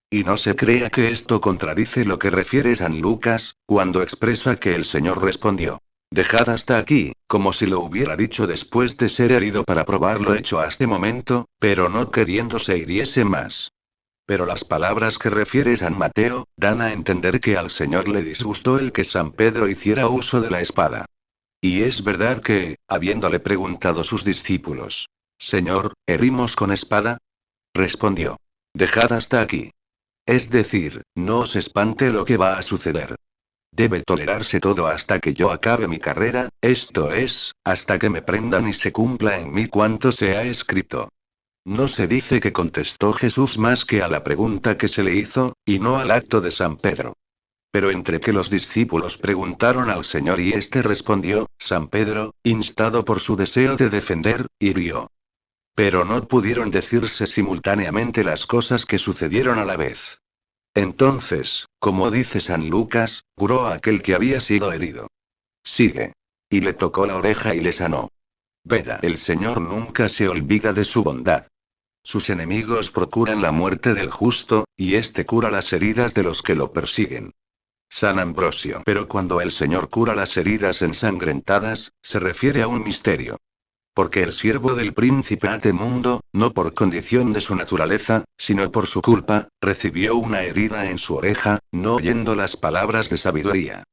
Y no se crea que esto contradice lo que refiere San Lucas, cuando expresa que el Señor respondió: Dejad hasta aquí, como si lo hubiera dicho después de ser herido para probar lo hecho hasta este momento, pero no queriendo se hiriese más. Pero las palabras que refiere San Mateo, dan a entender que al Señor le disgustó el que San Pedro hiciera uso de la espada. Y es verdad que, habiéndole preguntado sus discípulos: Señor, ¿herimos con espada? Respondió: Dejad hasta aquí. Es decir, no os espante lo que va a suceder. Debe tolerarse todo hasta que yo acabe mi carrera, esto es, hasta que me prendan y se cumpla en mí cuanto se ha escrito. No se dice que contestó Jesús más que a la pregunta que se le hizo, y no al acto de San Pedro. Pero entre que los discípulos preguntaron al Señor y éste respondió, San Pedro, instado por su deseo de defender, hirió. Pero no pudieron decirse simultáneamente las cosas que sucedieron a la vez. Entonces, como dice San Lucas, curó a aquel que había sido herido. Sigue. Y le tocó la oreja y le sanó. Verá, el Señor nunca se olvida de su bondad. Sus enemigos procuran la muerte del justo, y éste cura las heridas de los que lo persiguen. San Ambrosio. Pero cuando el Señor cura las heridas ensangrentadas, se refiere a un misterio. Porque el siervo del príncipe ante mundo, no por condición de su naturaleza, sino por su culpa, recibió una herida en su oreja, no oyendo las palabras de sabiduría.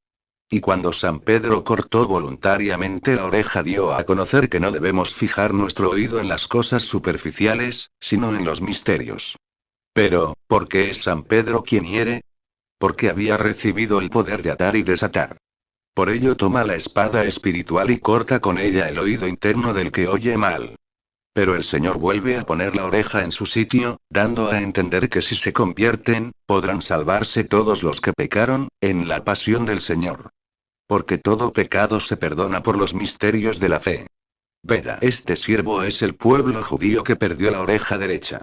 Y cuando San Pedro cortó voluntariamente la oreja, dio a conocer que no debemos fijar nuestro oído en las cosas superficiales, sino en los misterios. Pero, ¿por qué es San Pedro quien hiere? Porque había recibido el poder de atar y desatar. Por ello toma la espada espiritual y corta con ella el oído interno del que oye mal. Pero el Señor vuelve a poner la oreja en su sitio, dando a entender que si se convierten, podrán salvarse todos los que pecaron, en la pasión del Señor. Porque todo pecado se perdona por los misterios de la fe. Verá, este siervo es el pueblo judío que perdió la oreja derecha.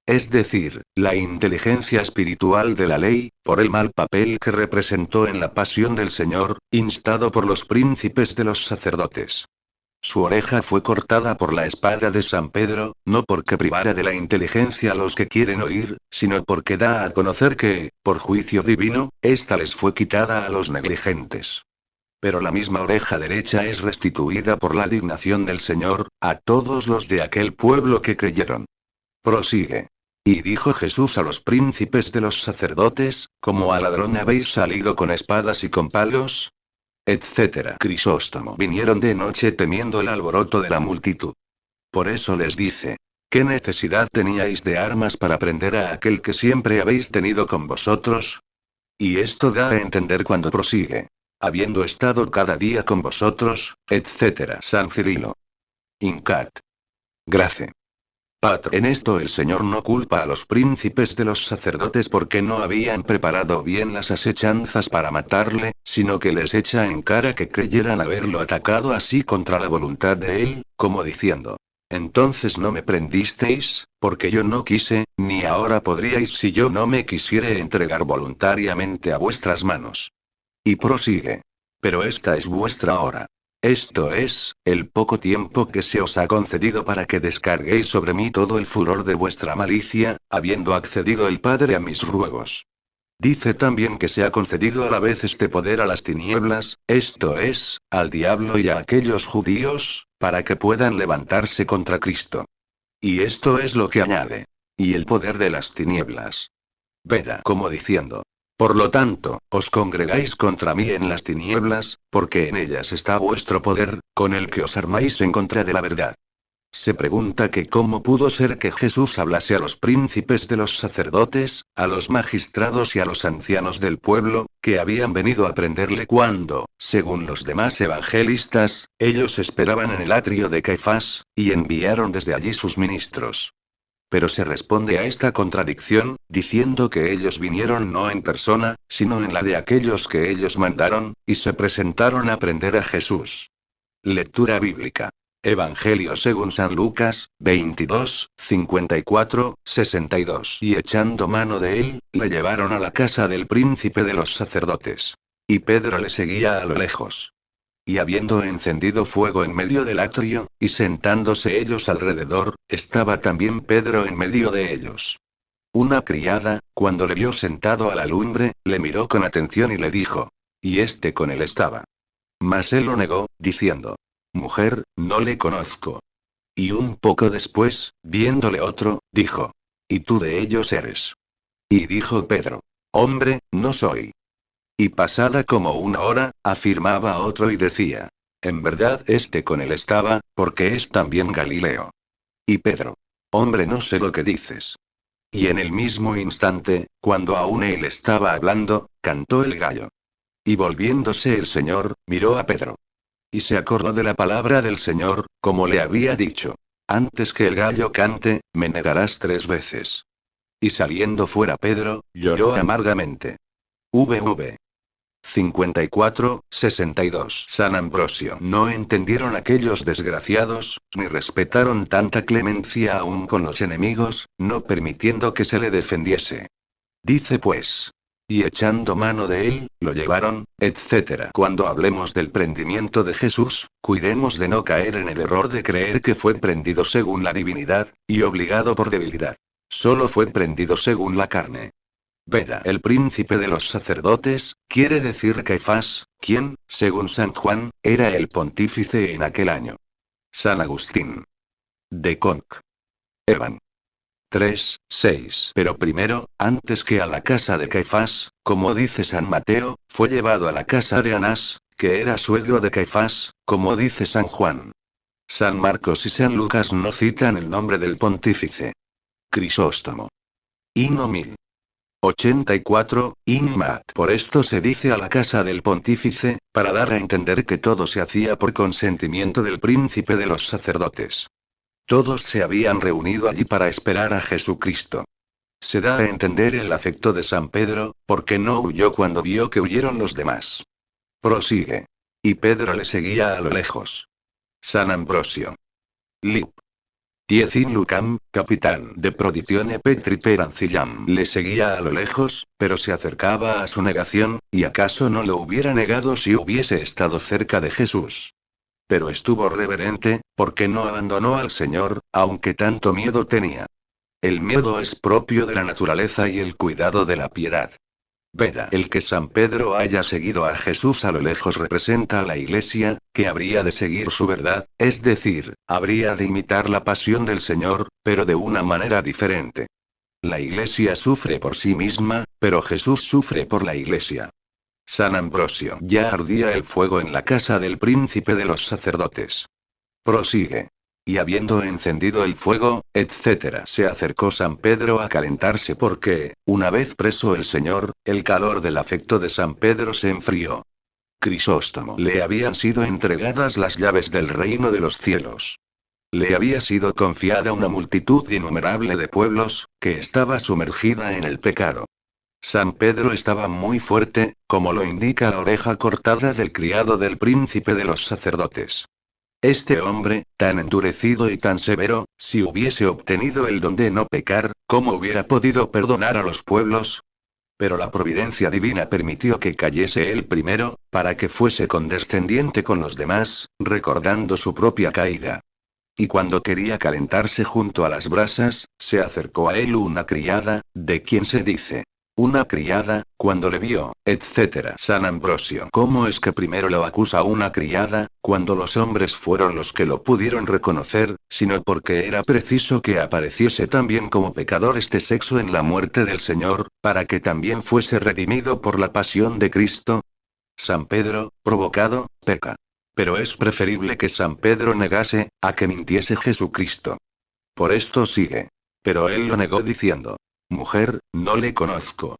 Es decir, la inteligencia espiritual de la ley, por el mal papel que representó en la pasión del Señor, instado por los príncipes de los sacerdotes. Su oreja fue cortada por la espada de San Pedro, no porque privara de la inteligencia a los que quieren oír, sino porque da a conocer que, por juicio divino, ésta les fue quitada a los negligentes. Pero la misma oreja derecha es restituida por la dignación del Señor, a todos los de aquel pueblo que creyeron. Prosigue. Y dijo Jesús a los príncipes de los sacerdotes, ¿como a ladrón habéis salido con espadas y con palos? Etcétera. Crisóstomo. Vinieron de noche temiendo el alboroto de la multitud. Por eso les dice, ¿qué necesidad teníais de armas para prender a aquel que siempre habéis tenido con vosotros? Y esto da a entender cuando prosigue. Habiendo estado cada día con vosotros, etcétera. San Cirilo. Incat. Grace. Patro. En esto el Señor no culpa a los príncipes de los sacerdotes porque no habían preparado bien las asechanzas para matarle, sino que les echa en cara que creyeran haberlo atacado así contra la voluntad de él, como diciendo: entonces no me prendisteis, porque yo no quise, ni ahora podríais si yo no me quisiere entregar voluntariamente a vuestras manos. Y prosigue. Pero esta es vuestra hora. Esto es, el poco tiempo que se os ha concedido para que descarguéis sobre mí todo el furor de vuestra malicia, habiendo accedido el Padre a mis ruegos. Dice también que se ha concedido a la vez este poder a las tinieblas, esto es, al diablo y a aquellos judíos, para que puedan levantarse contra Cristo. Y esto es lo que añade. Y el poder de las tinieblas. Veda como diciendo: por lo tanto, os congregáis contra mí en las tinieblas, porque en ellas está vuestro poder, con el que os armáis en contra de la verdad. Se pregunta que cómo pudo ser que Jesús hablase a los príncipes de los sacerdotes, a los magistrados y a los ancianos del pueblo, que habían venido a prenderle cuando, según los demás evangelistas, ellos esperaban en el atrio de Caifás, y enviaron desde allí sus ministros. Pero se responde a esta contradicción, diciendo que ellos vinieron no en persona, sino en la de aquellos que ellos mandaron, y se presentaron a prender a Jesús. Lectura bíblica. Evangelio según San Lucas, 22, 54, 62. Y echando mano de él, le llevaron a la casa del príncipe de los sacerdotes. Y Pedro le seguía a lo lejos. Y habiendo encendido fuego en medio del atrio, y sentándose ellos alrededor, estaba también Pedro en medio de ellos. Una criada, cuando le vio sentado a la lumbre, le miró con atención y le dijo: y este con él estaba. Mas él lo negó, diciendo: mujer, no le conozco. Y un poco después, viéndole otro, dijo: y tú de ellos eres. Y dijo Pedro: hombre, no soy. Y pasada como una hora, afirmaba otro y decía: en verdad este con él estaba, porque es también Galileo. Y Pedro: hombre, no sé lo que dices. Y en el mismo instante, cuando aún él estaba hablando, cantó el gallo. Y volviéndose el Señor, miró a Pedro. Y se acordó de la palabra del Señor, como le había dicho: antes que el gallo cante, me negarás 3 veces. Y saliendo fuera Pedro, lloró amargamente. VV 54, 62. San Ambrosio. No entendieron aquellos desgraciados, ni respetaron tanta clemencia aún con los enemigos, no permitiendo que se le defendiese. Dice pues. Y echando mano de él, lo llevaron, etc. Cuando hablemos del prendimiento de Jesús, cuidemos de no caer en el error de creer que fue prendido según la divinidad, y obligado por debilidad. Solo fue prendido según la carne. Veda, el príncipe de los sacerdotes, quiere decir Caifás, quien, según San Juan, era el pontífice en aquel año. San Agustín. De Conc. Evan. 3:6. Pero primero, antes que a la casa de Caifás, como dice San Mateo, fue llevado a la casa de Anás, que era suegro de Caifás, como dice San Juan. San Marcos y San Lucas no citan el nombre del pontífice. Crisóstomo. Hino 1084, Inmat. Por esto se dice a la casa del pontífice, para dar a entender que todo se hacía por consentimiento del príncipe de los sacerdotes. Todos se habían reunido allí para esperar a Jesucristo. Se da a entender el afecto de San Pedro, porque no huyó cuando vio que huyeron los demás. Prosigue. Y Pedro le seguía a lo lejos. San Ambrosio. Lip. 10 in Lucam, capitán de Proditione Petri per Ancillam. Le seguía a lo lejos, pero se acercaba a su negación, y acaso no lo hubiera negado si hubiese estado cerca de Jesús. Pero estuvo reverente, porque no abandonó al Señor, aunque tanto miedo tenía. El miedo es propio de la naturaleza y el cuidado de la piedad. Veda, el que San Pedro haya seguido a Jesús a lo lejos representa a la Iglesia, que habría de seguir su verdad, es decir, habría de imitar la pasión del Señor, pero de una manera diferente. La Iglesia sufre por sí misma, pero Jesús sufre por la Iglesia. San Ambrosio. Ya ardía el fuego en la casa del príncipe de los sacerdotes. Prosigue. Y habiendo encendido el fuego, etc. Se acercó San Pedro a calentarse porque, una vez preso el Señor, el calor del afecto de San Pedro se enfrió. Crisóstomo. Le habían sido entregadas las llaves del reino de los cielos. Le había sido confiada una multitud innumerable de pueblos, que estaba sumergida en el pecado. San Pedro estaba muy fuerte, como lo indica la oreja cortada del criado del príncipe de los sacerdotes. Este hombre, tan endurecido y tan severo, si hubiese obtenido el don de no pecar, ¿cómo hubiera podido perdonar a los pueblos? Pero la providencia divina permitió que cayese él primero, para que fuese condescendiente con los demás, recordando su propia caída. Y cuando quería calentarse junto a las brasas, se acercó a él una criada, de quien se dice. Una criada, cuando le vio, etc. San Ambrosio. ¿Cómo es que primero lo acusa una criada, cuando los hombres fueron los que lo pudieron reconocer, sino porque era preciso que apareciese también como pecador este sexo en la muerte del Señor, para que también fuese redimido por la pasión de Cristo? San Pedro, provocado, peca. Pero es preferible que San Pedro negase, a que mintiese Jesucristo. Por esto sigue. Pero él lo negó diciendo. Mujer, no le conozco.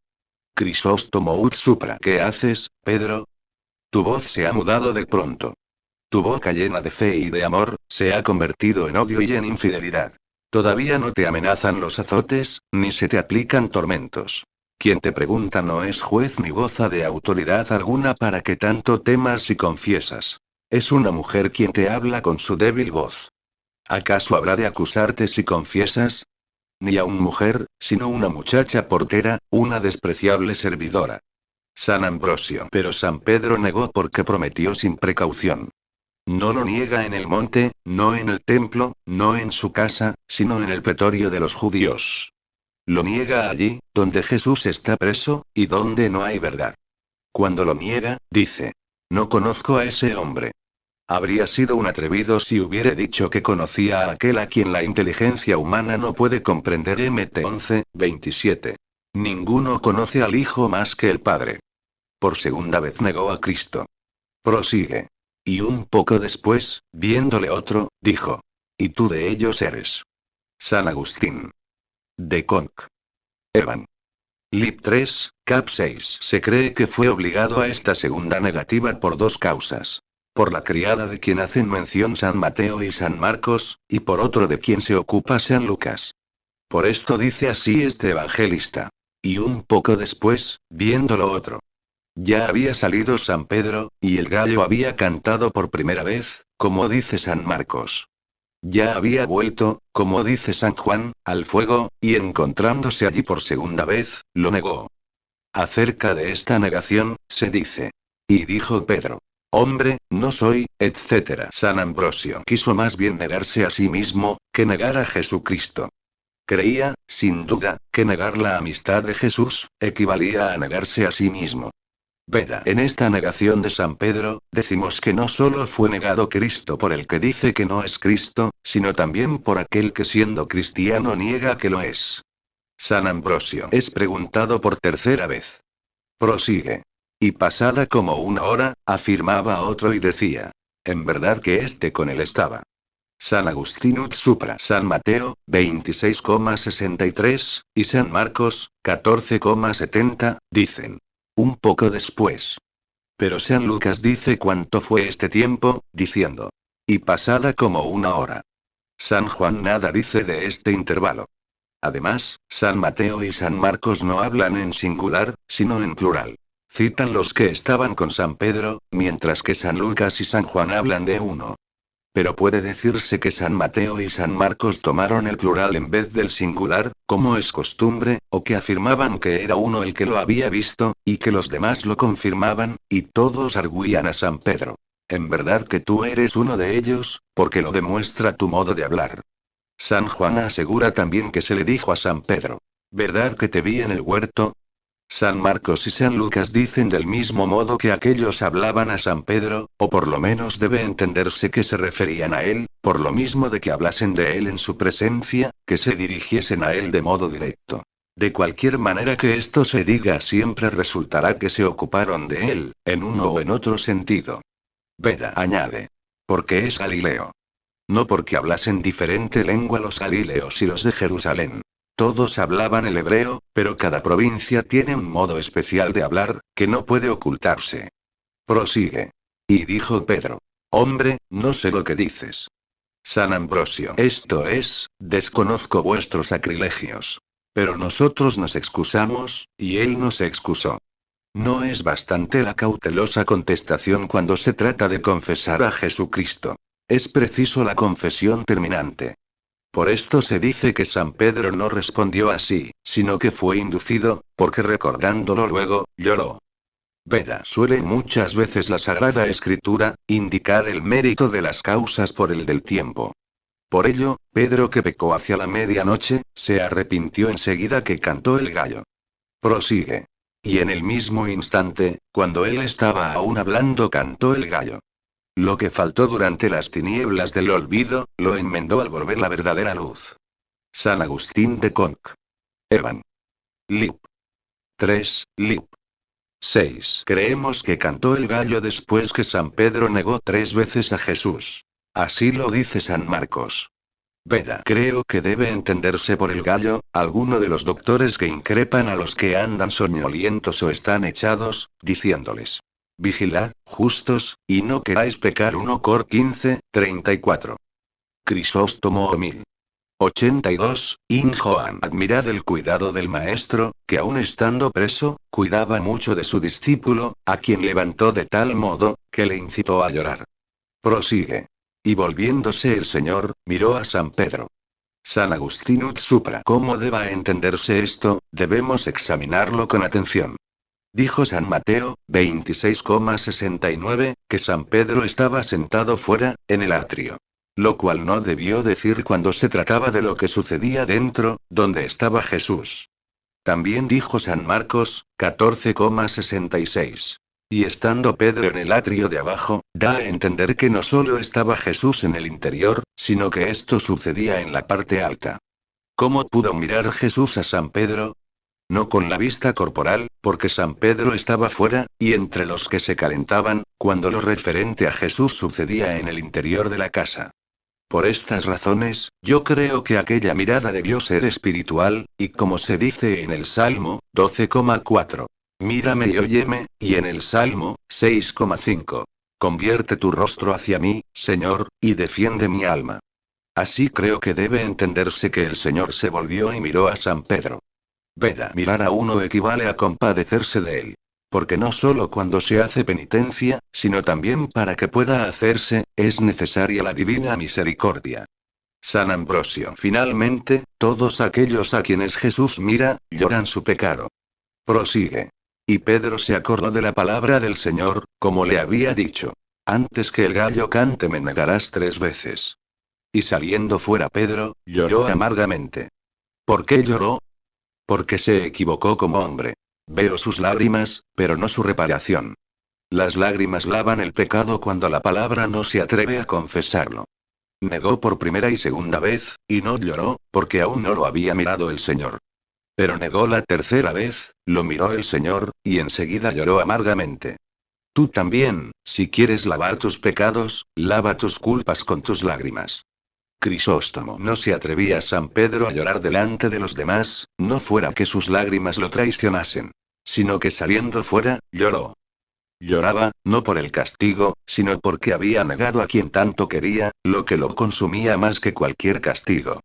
Crisóstomo ut supra. ¿Qué haces, Pedro? Tu voz se ha mudado de pronto. Tu boca llena de fe y de amor, se ha convertido en odio y en infidelidad. Todavía no te amenazan los azotes, ni se te aplican tormentos. Quien te pregunta no es juez ni goza de autoridad alguna para que tanto temas y confiesas. Es una mujer quien te habla con su débil voz. ¿Acaso habrá de acusarte si confiesas? Ni aun mujer, sino una muchacha portera, una despreciable servidora. San Ambrosio. Pero San Pedro negó porque prometió sin precaución. No lo niega en el monte, no en el templo, no en su casa, sino en el pretorio de los judíos. Lo niega allí, donde Jesús está preso, y donde no hay verdad. Cuando lo niega, dice. No conozco a ese hombre. Habría sido un atrevido si hubiera dicho que conocía a aquel a quien la inteligencia humana no puede comprender. Mt 11:27. Ninguno conoce al Hijo más que el Padre. Por segunda vez negó a Cristo. Prosigue. Y un poco después, viéndole otro, dijo. Y tú de ellos eres. San Agustín. De Conc. Evan. Lib 3, Cap 6. Se cree que fue obligado a esta segunda negativa por dos causas. Por la criada de quien hacen mención San Mateo y San Marcos, y por otro de quien se ocupa San Lucas. Por esto dice así este evangelista. Y un poco después, viéndolo otro. Ya había salido San Pedro, y el gallo había cantado por primera vez, como dice San Marcos. Ya había vuelto, como dice San Juan, al fuego, y encontrándose allí por segunda vez, lo negó. Acerca de esta negación, se dice. Y dijo Pedro. Hombre, no soy, etc. San Ambrosio quiso más bien negarse a sí mismo, que negar a Jesucristo. Creía, sin duda, que negar la amistad de Jesús, equivalía a negarse a sí mismo. Veda. En esta negación de San Pedro, decimos que no solo fue negado Cristo por el que dice que no es Cristo, sino también por aquel que siendo cristiano niega que lo es. San Ambrosio es preguntado por tercera vez. Prosigue. Y pasada como una hora, afirmaba otro y decía. En verdad que este con él estaba. San Agustín ut supra San Mateo, 26,63, y San Marcos, 14,70, dicen. Un poco después. Pero San Lucas dice cuánto fue este tiempo, diciendo. Y pasada como una hora. San Juan nada dice de este intervalo. Además, San Mateo y San Marcos no hablan en singular, sino en plural. Citan los que estaban con San Pedro, mientras que San Lucas y San Juan hablan de uno. Pero puede decirse que San Mateo y San Marcos tomaron el plural en vez del singular, como es costumbre, o que afirmaban que era uno el que lo había visto, y que los demás lo confirmaban, y todos arguían a San Pedro. En verdad que tú eres uno de ellos, porque lo demuestra tu modo de hablar. San Juan asegura también que se le dijo a San Pedro. ¿Verdad que te vi en el huerto? San Marcos y San Lucas dicen del mismo modo que aquellos hablaban a San Pedro, o por lo menos debe entenderse que se referían a él, por lo mismo de que hablasen de él en su presencia, que se dirigiesen a él de modo directo. De cualquier manera que esto se diga siempre resultará que se ocuparon de él, en uno o en otro sentido. Veda añade. Porque es Galileo. No porque hablasen diferente lengua los galileos y los de Jerusalén. Todos hablaban el hebreo, pero cada provincia tiene un modo especial de hablar, que no puede ocultarse. Prosigue. Y dijo Pedro. Hombre, no sé lo que dices. San Ambrosio. Esto es, desconozco vuestros sacrilegios. Pero nosotros nos excusamos, y él no se excusó. No es bastante la cautelosa contestación cuando se trata de confesar a Jesucristo. Es preciso la confesión terminante. Por esto se dice que San Pedro no respondió así, sino que fue inducido, porque recordándolo luego, lloró. Veda suele muchas veces la Sagrada Escritura, indicar el mérito de las causas por el del tiempo. Por ello, Pedro que pecó hacia la medianoche, se arrepintió enseguida que cantó el gallo. Prosigue. Y en el mismo instante, cuando él estaba aún hablando, cantó el gallo. Lo que faltó durante las tinieblas del olvido, lo enmendó al volver la verdadera luz. San Agustín de Conc. Evan. Lip. 3, Lip. 6. Creemos que cantó el gallo después que San Pedro negó 3 veces a Jesús. Así lo dice San Marcos. Veda. Creo que debe entenderse por el gallo, alguno de los doctores que increpan a los que andan soñolientos o están echados, diciéndoles. Vigilad, justos, y no queráis pecar. 1 Cor 15, 34. Crisóstomo o 1082, In Joan. Admirad el cuidado del maestro, que aun estando preso, cuidaba mucho de su discípulo, a quien levantó de tal modo, que le incitó a llorar. Prosigue. Y volviéndose el Señor, miró a San Pedro. San Agustín ut supra. ¿Cómo deba entenderse esto? Debemos examinarlo con atención. Dijo San Mateo, 26,69, que San Pedro estaba sentado fuera, en el atrio. Lo cual no debió decir cuando se trataba de lo que sucedía dentro, donde estaba Jesús. También dijo San Marcos, 14,66. Y estando Pedro en el atrio de abajo, da a entender que no solo estaba Jesús en el interior, sino que esto sucedía en la parte alta. ¿Cómo pudo mirar Jesús a San Pedro? No con la vista corporal, porque San Pedro estaba fuera, y entre los que se calentaban, cuando lo referente a Jesús sucedía en el interior de la casa. Por estas razones, yo creo que aquella mirada debió ser espiritual, y como se dice en el Salmo, 12,4. Mírame y óyeme, y en el Salmo, 6,5. Convierte tu rostro hacia mí, Señor, y defiende mi alma. Así creo que debe entenderse que el Señor se volvió y miró a San Pedro. Veda. Mirar a uno equivale a compadecerse de él. Porque no solo cuando se hace penitencia, sino también para que pueda hacerse, es necesaria la divina misericordia. San Ambrosio. Finalmente, todos aquellos a quienes Jesús mira, lloran su pecado. Prosigue. Y Pedro se acordó de la palabra del Señor, como le había dicho. Antes que el gallo cante me negarás 3 veces. Y saliendo fuera Pedro, lloró amargamente. ¿Por qué lloró? Porque se equivocó como hombre. Veo sus lágrimas, pero no su reparación. Las lágrimas lavan el pecado cuando la palabra no se atreve a confesarlo. Negó por primera y segunda vez, y no lloró, porque aún no lo había mirado el Señor. Pero negó la tercera vez, lo miró el Señor, y enseguida lloró amargamente. Tú también, si quieres lavar tus pecados, lava tus culpas con tus lágrimas. Crisóstomo. No se atrevía San Pedro a llorar delante de los demás, no fuera que sus lágrimas lo traicionasen. Sino que saliendo fuera, lloró. Lloraba, no por el castigo, sino porque había negado a quien tanto quería, lo que lo consumía más que cualquier castigo.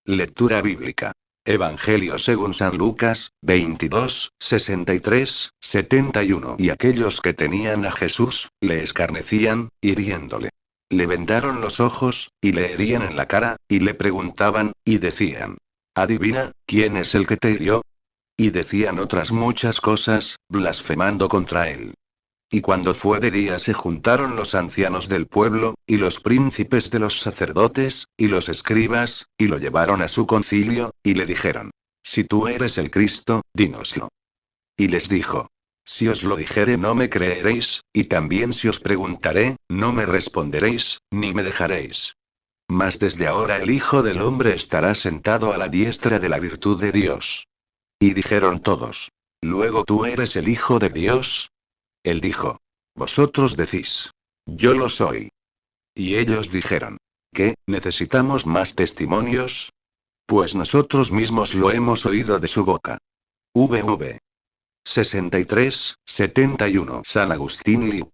Lectura bíblica. Evangelio según San Lucas, 22, 63, 71. Y aquellos que tenían a Jesús, le escarnecían, hiriéndole. Le vendaron los ojos, y le herían en la cara, y le preguntaban, y decían: Adivina, ¿quién es el que te hirió? Y decían otras muchas cosas, blasfemando contra él. Y cuando fue de día se juntaron los ancianos del pueblo, y los príncipes de los sacerdotes, y los escribas, y lo llevaron a su concilio, y le dijeron: Si tú eres el Cristo, dínoslo. Y les dijo: Si os lo dijere no me creeréis, y también si os preguntaré, no me responderéis, ni me dejaréis. Mas desde ahora el Hijo del Hombre estará sentado a la diestra de la virtud de Dios. Y dijeron todos: Luego tú eres el Hijo de Dios. Él dijo: Vosotros decís: Yo lo soy. Y ellos dijeron: ¿Qué, necesitamos más testimonios? Pues nosotros mismos lo hemos oído de su boca. VV 63, 71. San Agustín Liup.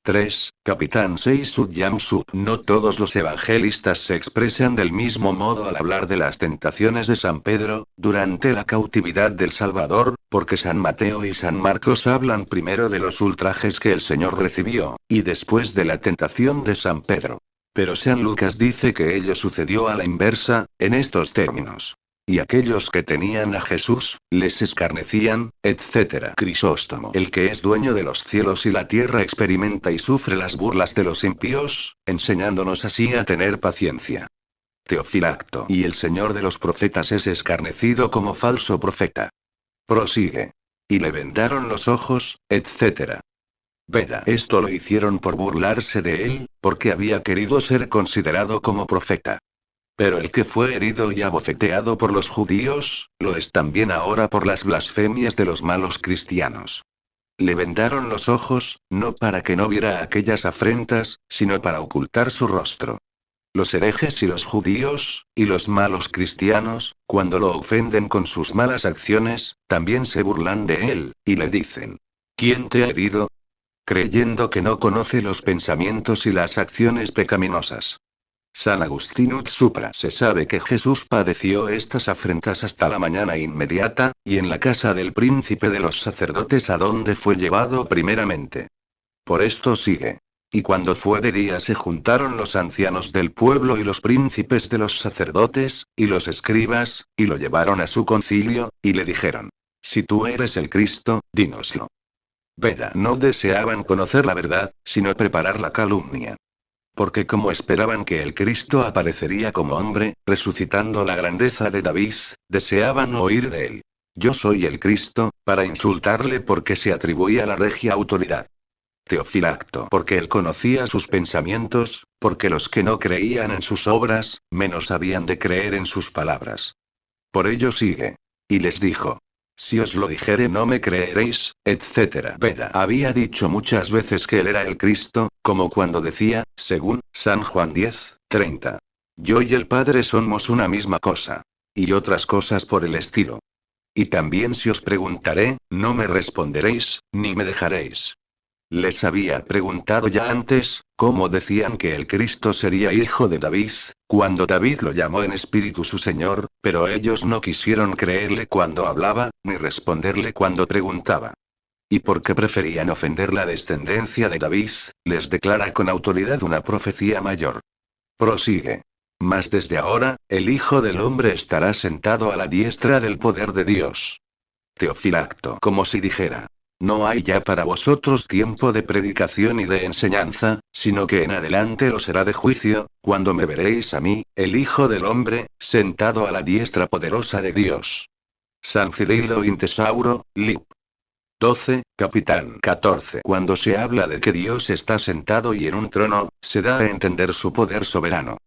3. Capitán 6 Sudyam Sub. No todos los evangelistas se expresan del mismo modo al hablar de las tentaciones de San Pedro, durante la cautividad del Salvador, porque San Mateo y San Marcos hablan primero de los ultrajes que el Señor recibió, y después de la tentación de San Pedro. Pero San Lucas dice que ello sucedió a la inversa, en estos términos. Y aquellos que tenían a Jesús, les escarnecían, etc. Crisóstomo. El que es dueño de los cielos y la tierra experimenta y sufre las burlas de los impíos, enseñándonos así a tener paciencia. Teofilacto. Y el Señor de los profetas es escarnecido como falso profeta. Prosigue. Y le vendaron los ojos, etc. Veda. Esto lo hicieron por burlarse de él, porque había querido ser considerado como profeta. Pero el que fue herido y abofeteado por los judíos, lo es también ahora por las blasfemias de los malos cristianos. Le vendaron los ojos, no para que no viera aquellas afrentas, sino para ocultar su rostro. Los herejes y los judíos, y los malos cristianos, cuando lo ofenden con sus malas acciones, también se burlan de él, y le dicen: ¿Quién te ha herido? Creyendo que no conoce los pensamientos y las acciones pecaminosas. San Agustín ut supra. Se sabe que Jesús padeció estas afrentas hasta la mañana inmediata, y en la casa del príncipe de los sacerdotes a donde fue llevado primeramente. Por esto sigue. Y cuando fue de día se juntaron los ancianos del pueblo y los príncipes de los sacerdotes, y los escribas, y lo llevaron a su concilio, y le dijeron: Si tú eres el Cristo, dínoslo. Veda. No deseaban conocer la verdad, sino preparar la calumnia. Porque como esperaban que el Cristo aparecería como hombre, resucitando la grandeza de David, deseaban oír de él: Yo soy el Cristo, para insultarle porque se atribuía la regia autoridad. Teofilacto. Porque él conocía sus pensamientos, porque los que no creían en sus obras, menos habían de creer en sus palabras. Por ello sigue. Y les dijo: Si os lo dijere no me creeréis, etc. Veda. Había dicho muchas veces que él era el Cristo, como cuando decía, según San Juan 10, 30. Yo y el Padre somos una misma cosa. Y otras cosas por el estilo. Y también si os preguntaré, no me responderéis, ni me dejaréis. Les había preguntado ya antes, cómo decían que el Cristo sería hijo de David, cuando David lo llamó en espíritu su Señor, pero ellos no quisieron creerle cuando hablaba, ni responderle cuando preguntaba. Y porque preferían ofender la descendencia de David, les declara con autoridad una profecía mayor. Prosigue. Mas desde ahora, el Hijo del Hombre estará sentado a la diestra del poder de Dios. Teofilacto, como si dijera: no hay ya para vosotros tiempo de predicación y de enseñanza, sino que en adelante lo será de juicio, cuando me veréis a mí, el Hijo del Hombre, sentado a la diestra poderosa de Dios. San Cirilo Intesauro, Lib. 12, Capitán 14. Cuando se habla de que Dios está sentado y en un trono, se da a entender su poder soberano.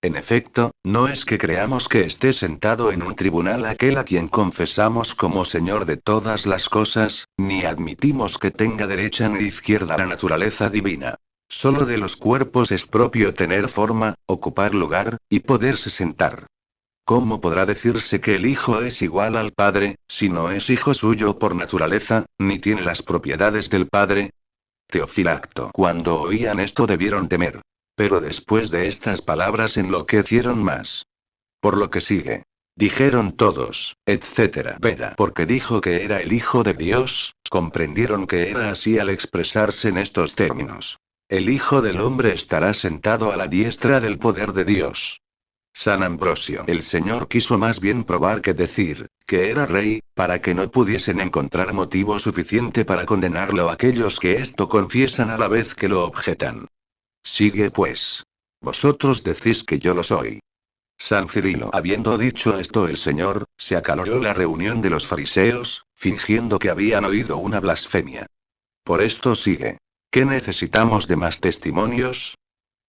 En efecto, no es que creamos que esté sentado en un tribunal aquel a quien confesamos como Señor de todas las cosas, ni admitimos que tenga derecha ni izquierda la naturaleza divina. Solo de los cuerpos es propio tener forma, ocupar lugar, y poderse sentar. ¿Cómo podrá decirse que el Hijo es igual al Padre, si no es hijo suyo por naturaleza, ni tiene las propiedades del Padre? Teofilacto. Cuando oían esto debieron temer. Pero después de estas palabras enloquecieron más. Por lo que sigue. Dijeron todos, etcétera. Veda. Porque dijo que era el Hijo de Dios, comprendieron que era así al expresarse en estos términos. El Hijo del Hombre estará sentado a la diestra del poder de Dios. San Ambrosio. El Señor quiso más bien probar que decir, que era rey, para que no pudiesen encontrar motivo suficiente para condenarlo aquellos que esto confiesan a la vez que lo objetan. Sigue pues. Vosotros decís que yo lo soy. San Cirilo. Habiendo dicho esto el Señor, se acaloró la reunión de los fariseos, fingiendo que habían oído una blasfemia. Por esto sigue. ¿Qué necesitamos de más testimonios?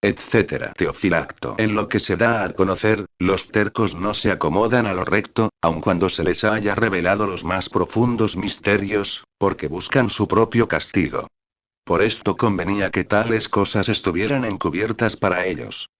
Etcétera. Teofilacto. En lo que se da a conocer, los tercos no se acomodan a lo recto, aun cuando se les haya revelado los más profundos misterios, porque buscan su propio castigo. Por esto convenía que tales cosas estuvieran encubiertas para ellos.